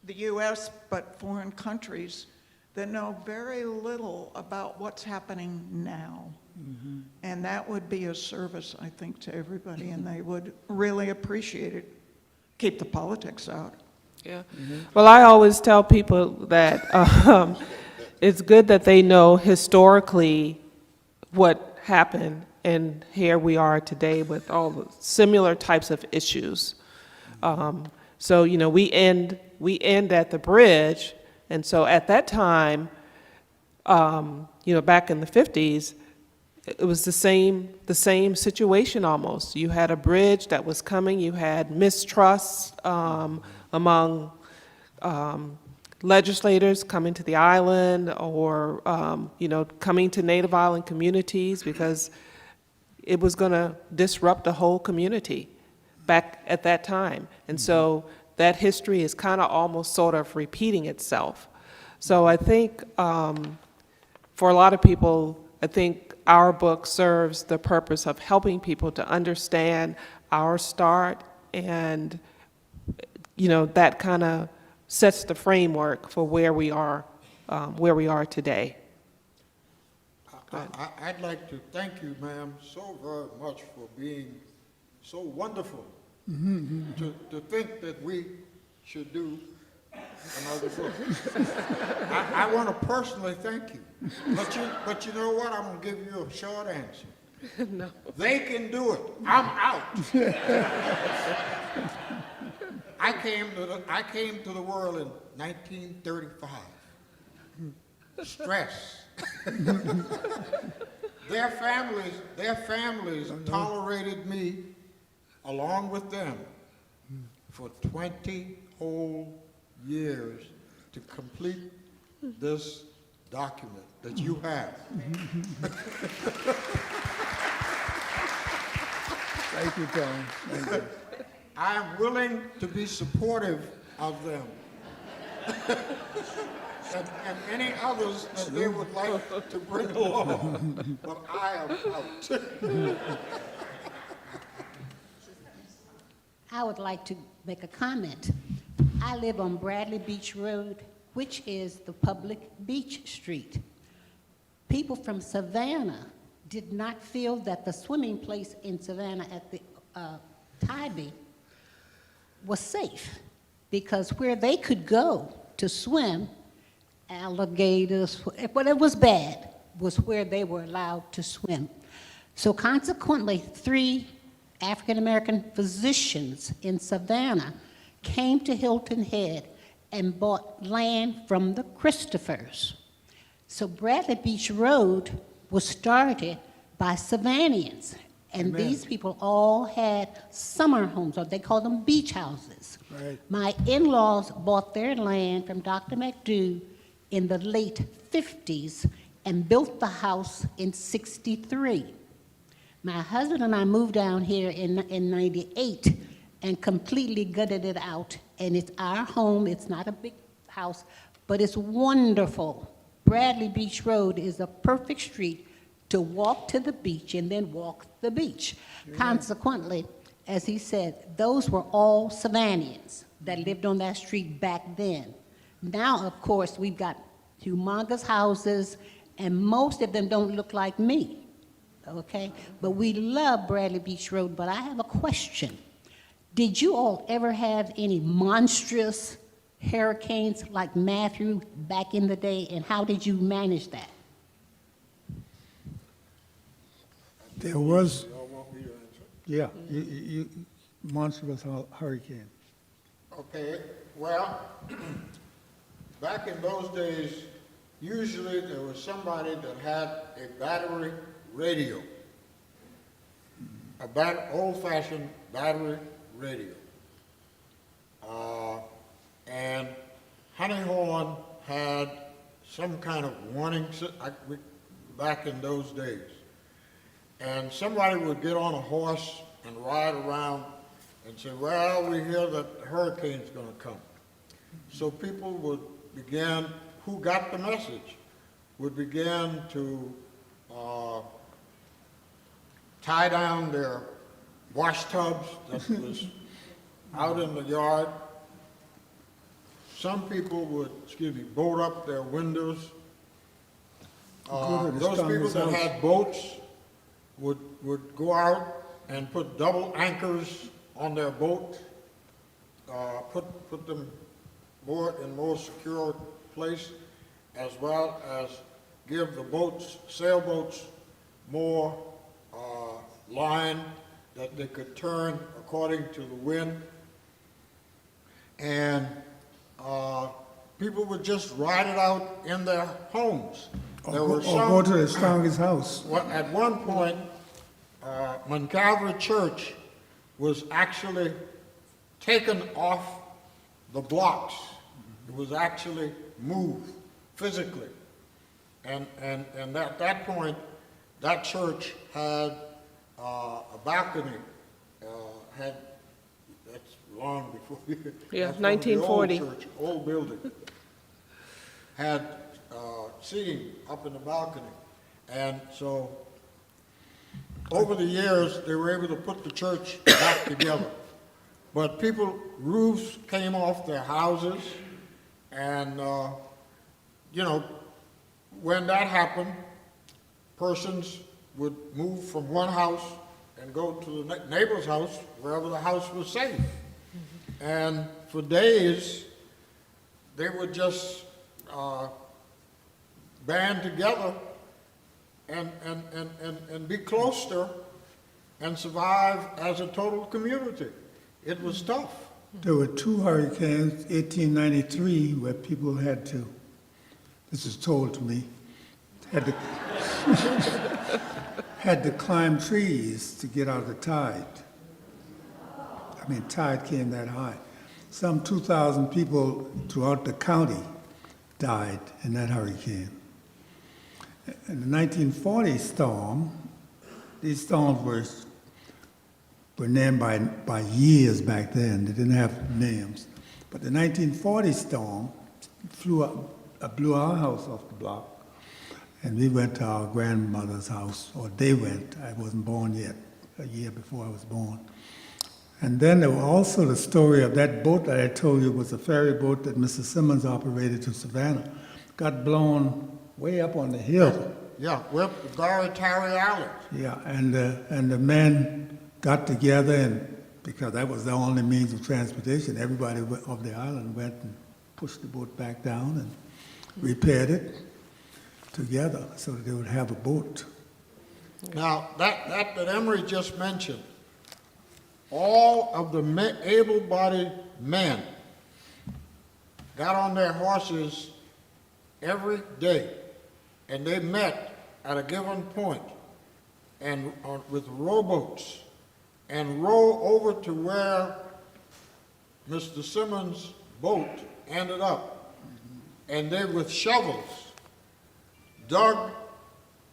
the U.S., but foreign countries, that know very little about what's happening now. Mm-hmm. And that would be a service, I think, to everybody, and they would really appreciate it. Keep the politics out. Yeah. Well, I always tell people that it's good that they know historically what happened, and here we are today with all the similar types of issues. So, we end at the bridge, and so at that time, back in the 50s, it was the same situation almost. You had a bridge that was coming, you had mistrust among legislators coming to the island, or coming to Native Island communities, because it was going to disrupt the whole community back at that time. And so that history is kind of almost sort of repeating itself. So I think for a lot of people, I think our book serves the purpose of helping people to understand our start, and that kind of sets the framework for where we are today. I'd like to thank you, ma'am, so very much for being so wonderful. To think that we should do another book. I want to personally thank you. But you know what? I'm going to give you a short answer. No. They can do it. I'm out. I came to the world in 1935. Stress. Their families tolerated me along with them for 20 whole years to complete this document that you have. Thank you, Tom. Thank you. I am willing to be supportive of them. and any others that they would like to bring along, but I am out. I would like to make a comment. I live on Bradley Beach Road, which is the public beach street. People from Savannah did not feel that the swimming place in Savannah at the Tybee was safe, because where they could go to swim, alligators, whatever was bad, was where they were allowed to swim. So consequently, 3 African-American physicians in Savannah came to Hilton Head and bought land from the Christophers. So Bradley Beach Road was started by Savannians, and these people all had summer homes, or they called them beach houses. Right. My in-laws bought their land from Dr. McDew in the late 50s and built the house in 63. My husband and I moved down here in 98 and completely gutted it out, and it's our home. It's not a big house, but it's wonderful. Bradley Beach Road is a perfect street to walk to the beach and then walk the beach. Consequently, as he said, those were all Savannians that lived on that street back then. Now, of course, we've got humongous houses, and most of them don't look like me, okay? But we love Bradley Beach Road, but I have a question. Did you all ever have any monstrous hurricanes like Matthew back in the day, and how did you manage that? There was, yeah, monstrous hurricane. Okay, well, back in those days, usually there was somebody that had a battery radio, old-fashioned battery radio. And Honeyhorn had some kind of warning back in those days. And somebody would get on a horse and ride around and say, well, we hear that the hurricane's going to come. So people would begin, who got the message, would begin to tie down their wash tubs that was out in the yard. Some people would, bolt up their windows. Those people that had boats would go out and put double anchors on their boat, put them in more secure place, as well as give the sailboats more line that they could turn according to the wind. And people would just ride it out in their homes. There were some, or go to the strongest house. at one point, Montgomery Church was actually taken off the blocks. It was actually moved physically. And at that point, that church had a balcony, that's long before. Yeah, that's one of the 1940. Old church, old building, had seating up in the balcony. And so over the years, they were able to put the church back together. But roofs came off their houses, and, when that happened, persons would move from one house and go to the neighbor's house, wherever the house was safe. And for days, they would just band together and be closer and survive as a total community. It was tough. There were 2 hurricanes, 1893, where people had to, this is told to me, had to climb trees to get out of the tide. I mean, tide came that high. Some 2,000 people throughout the county died in that hurricane. In the 1940 storm, these storms were named by years back then. They didn't have names. But the 1940 storm blew our house off the block, and we went to our grandmother's house, or they went. I wasn't born yet, a year before I was born. And then there was also the story of that boat that I told you was a ferry boat that Mr. Simmons operated to Savannah, got blown way up on the hill. Yeah, Barry Terry Alley. Yeah, and the men got together and because that was the only means of transportation. Everybody of the island went and pushed the boat back down and repaired it together so that they would have a boat. Now, that Emery just mentioned, all of the able-bodied men got on their horses every day, and they met at a given point and with rowboats and row over to where Mr. Simmons' boat ended up. And they, with shovels, dug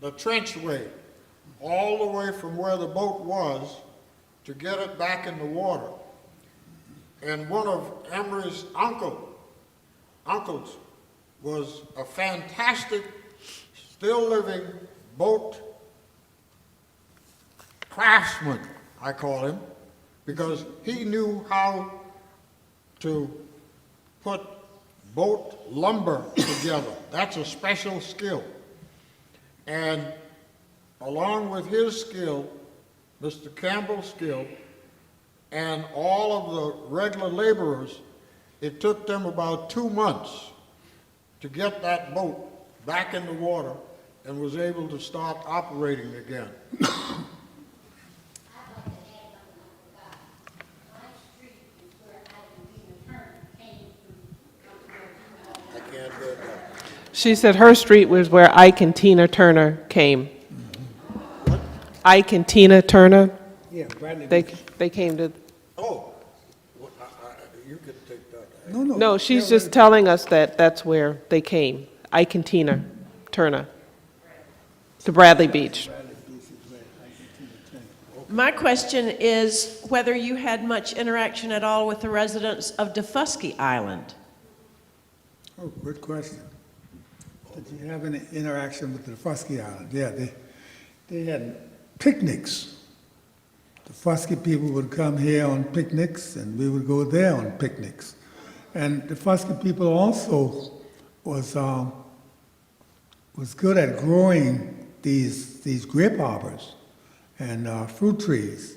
the trenchway all the way from where the boat was to get it back in the water. And one of Emery's uncles was a fantastic, still living boat craftsman, I call him, because he knew how to put boat lumber together. That's a special skill. And along with his skill, Mr. Campbell's skill, and all of the regular laborers, it took them about 2 months to get that boat back in the water and was able to start operating again. She said her street was where Ike and Tina Turner came. Ike and Tina Turner, Yeah, Bradley. they came to, Oh, well, you could take that. no, she's just telling us that that's where they came. Ike and Tina Turner, to Bradley Beach. My question is whether you had much interaction at all with the residents of Defusky Island. Oh, good question. Did you have any interaction with the Fusky Island? Yeah, they had picnics. The Fusky people would come here on picnics, and we would go there on picnics. And the Fusky people also was good at growing these grape arbors and fruit trees.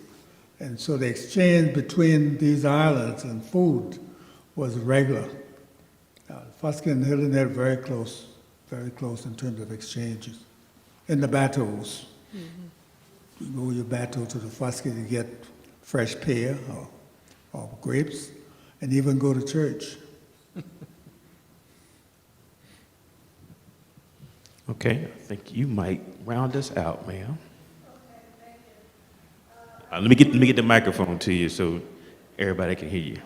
And so the exchange between these islands and food was regular. Fusky and Hilton are very close in terms of exchanges. In the bateaus. You go with your bateau to the Fusky to get fresh pear or grapes, and even go to church. Okay, I think you might round us out, ma'am. Let me get the microphone to you so everybody can hear you.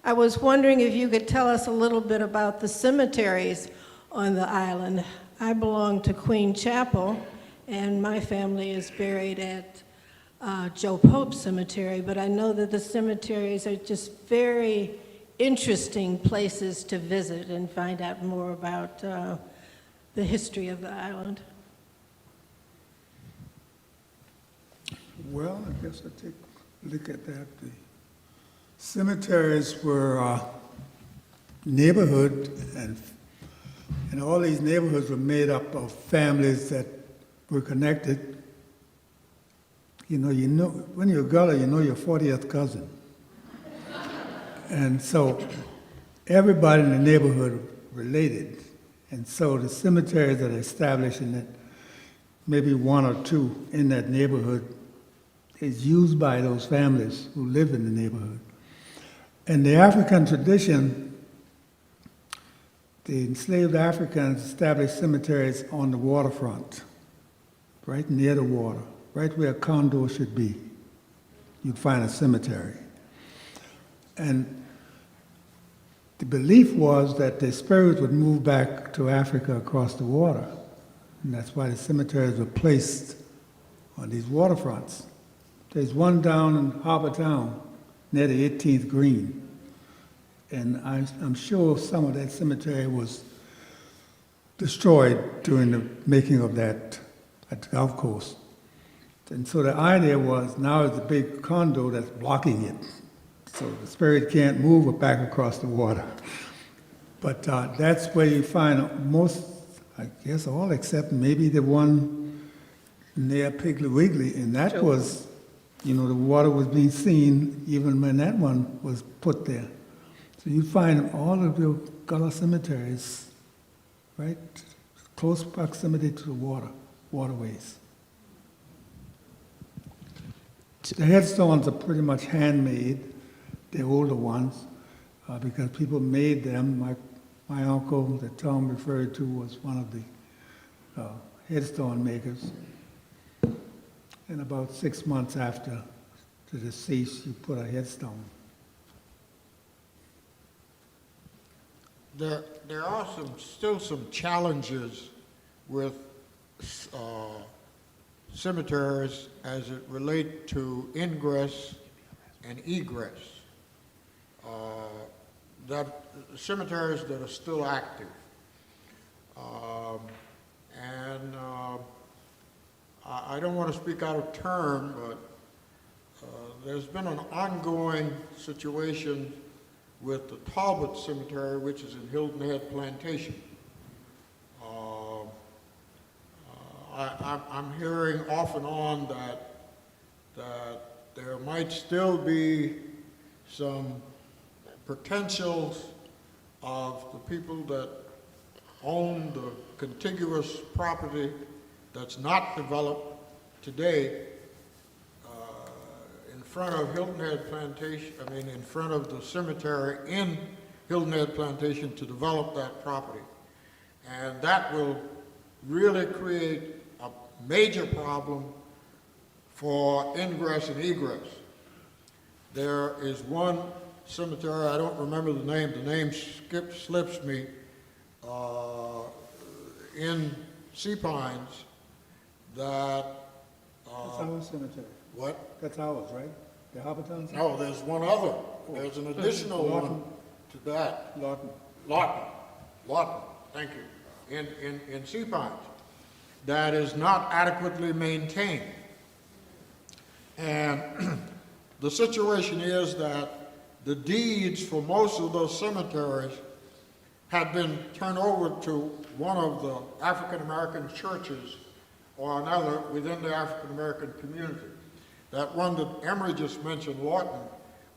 I was wondering if you could tell us a little bit about the cemeteries on the island. I belong to Queen Chapel, and my family is buried at Joe Pope Cemetery, but I know that the cemeteries are just very interesting places to visit and find out more about the history of the island. Well, I guess I'll take a look at that. The cemeteries were neighborhood, and all these neighborhoods were made up of families that were connected. You know, when you're Gullah, you know your 40th cousin. And so everybody in the neighborhood related. And so the cemeteries that are established in it, maybe one or two in that neighborhood, is used by those families who live in the neighborhood. In the African tradition, the enslaved Africans established cemeteries on the waterfront, right near the water, right where a condor should be. You'd find a cemetery. And the belief was that the spirits would move back to Africa across the water. And that's why the cemeteries were placed on these waterfronts. There's one down in Harbor Town near the 18th Green. And I'm sure some of that cemetery was destroyed during the making of that at the Gulf Coast. And so the idea was now it's a big condo that's blocking it. So the spirit can't move back across the water. But that's where you find most, I guess all except maybe the one near Piggly Wiggly, and that was, the water was being seen even when that one was put there. So you find all of your Gullah cemeteries right close proximity to the waterways. The headstones are pretty much handmade, the older ones, because people made them. My uncle that Tom referred to was one of the headstone makers. And about 6 months after the deceased, you put a headstone. There are still some challenges with cemeteries as it relate to ingress and egress. That cemeteries that are still active. I don't want to speak out of turn, but there's been an ongoing situation with the Talbot Cemetery, which is in Hilton Head Plantation. I'm hearing off and on that there might still be some potentials of the people that own the contiguous property that's not developed today in front of Hilton Head Plantation, in front of the cemetery in Hilton Head Plantation to develop that property. And that will really create a major problem for ingress and egress. There is one cemetery, I don't remember the name slips me, in Sea Pines that... That's our cemetery. What? That's ours, right? The Hobbiton? No, there's one other. There's an additional one to that. Lawton, thank you. In Sea Pines, that is not adequately maintained. And the situation is that the deeds for most of those cemeteries had been turned over to one of the African American churches or another within the African American community. That one that Emory just mentioned, Lawton,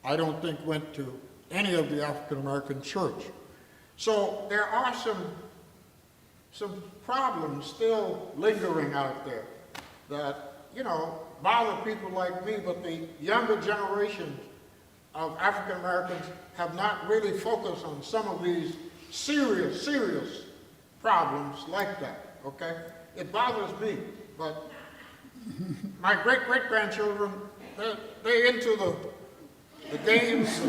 I don't think went to any of the African American church. So there are some problems still lingering out there that, bother people like me, but the younger generation of African Americans have not really focused on some of these serious problems like that, okay? It bothers me, but my great-great-grandchildren, they're into the games,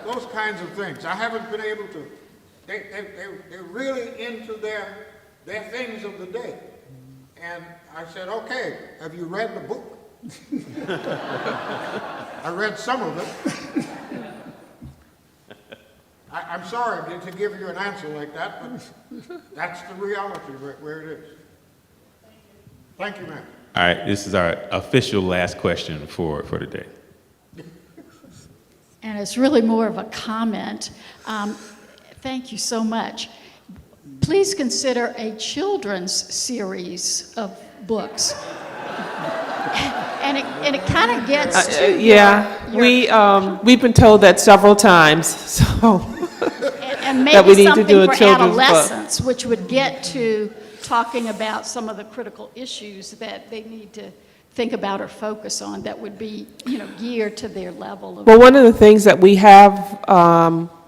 those kinds of things. I haven't been able to, they're really into their things of the day. And I said, okay, have you read the book? I read some of it. I'm sorry to give you an answer like that, but that's the reality where it is. Thank you, ma'am. All right, this is our official last question for today. And it's really more of a comment. Thank you so much. Please consider a children's series of books. And it kind of gets to we've been told that several times, so and maybe that we need something to do a for children's book. adolescents, which would get to talking about some of the critical issues that they need to think about or focus on that would be, geared to their level of. Well, one of the things that we have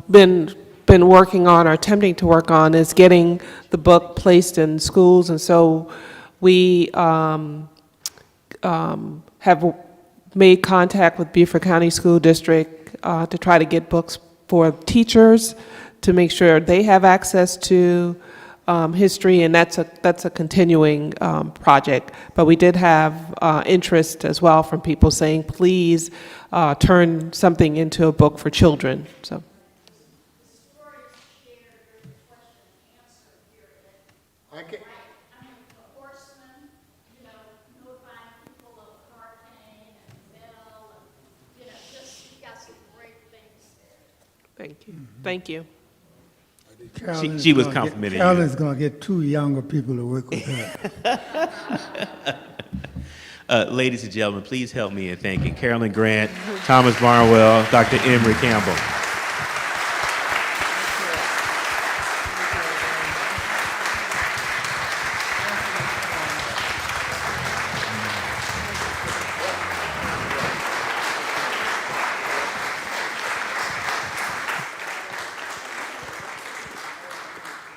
been working on or attempting to work on is getting the book placed in schools, and so we have made contact with Beaufort County School District to try to get books for teachers to make sure they have access to history, and that's a continuing project. But we did have interest as well from people saying, please turn something into a book for children. So. Just, you got some great things there. Thank you. Thank you. I She was complimenting you. Carolyn's going to get 2 younger people to work with her. Ladies and gentlemen, please help me in thanking Carolyn Grant, Thomas Barnwell, Dr. Emery Campbell.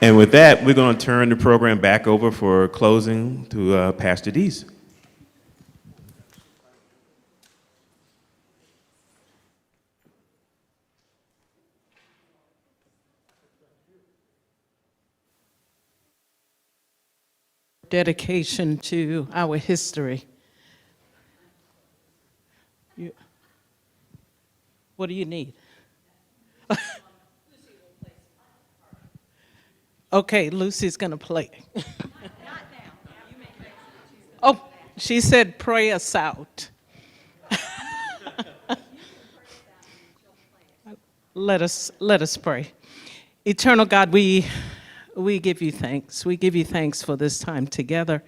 And with that, we're going to turn the program back over for closing to Pastor Deese. Dedication to our history. What do you need? Okay, Lucy's going to play. Oh, she said pray us out. Let us pray. Eternal God, we give you thanks. We give you thanks for this time together.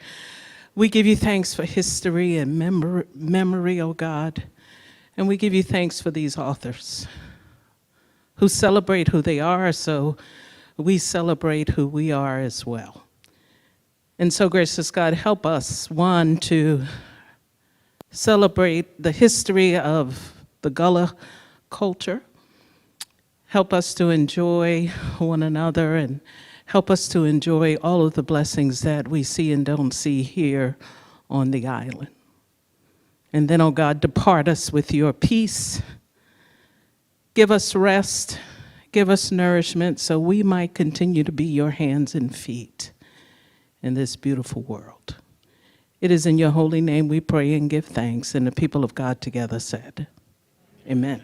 We give you thanks for history and memory, oh God. And we give you thanks for these authors who celebrate who they are, so we celebrate who we are as well. And so, gracious God, help us, one, to celebrate the history of the Gullah culture. Help us to enjoy one another and help us to enjoy all of the blessings that we see and don't see here on the island. And then, oh God, depart us with your peace. Give us rest. Give us nourishment so we might continue to be your hands and feet in this beautiful world. It is in your holy name we pray and give thanks, and the people of God together said, amen.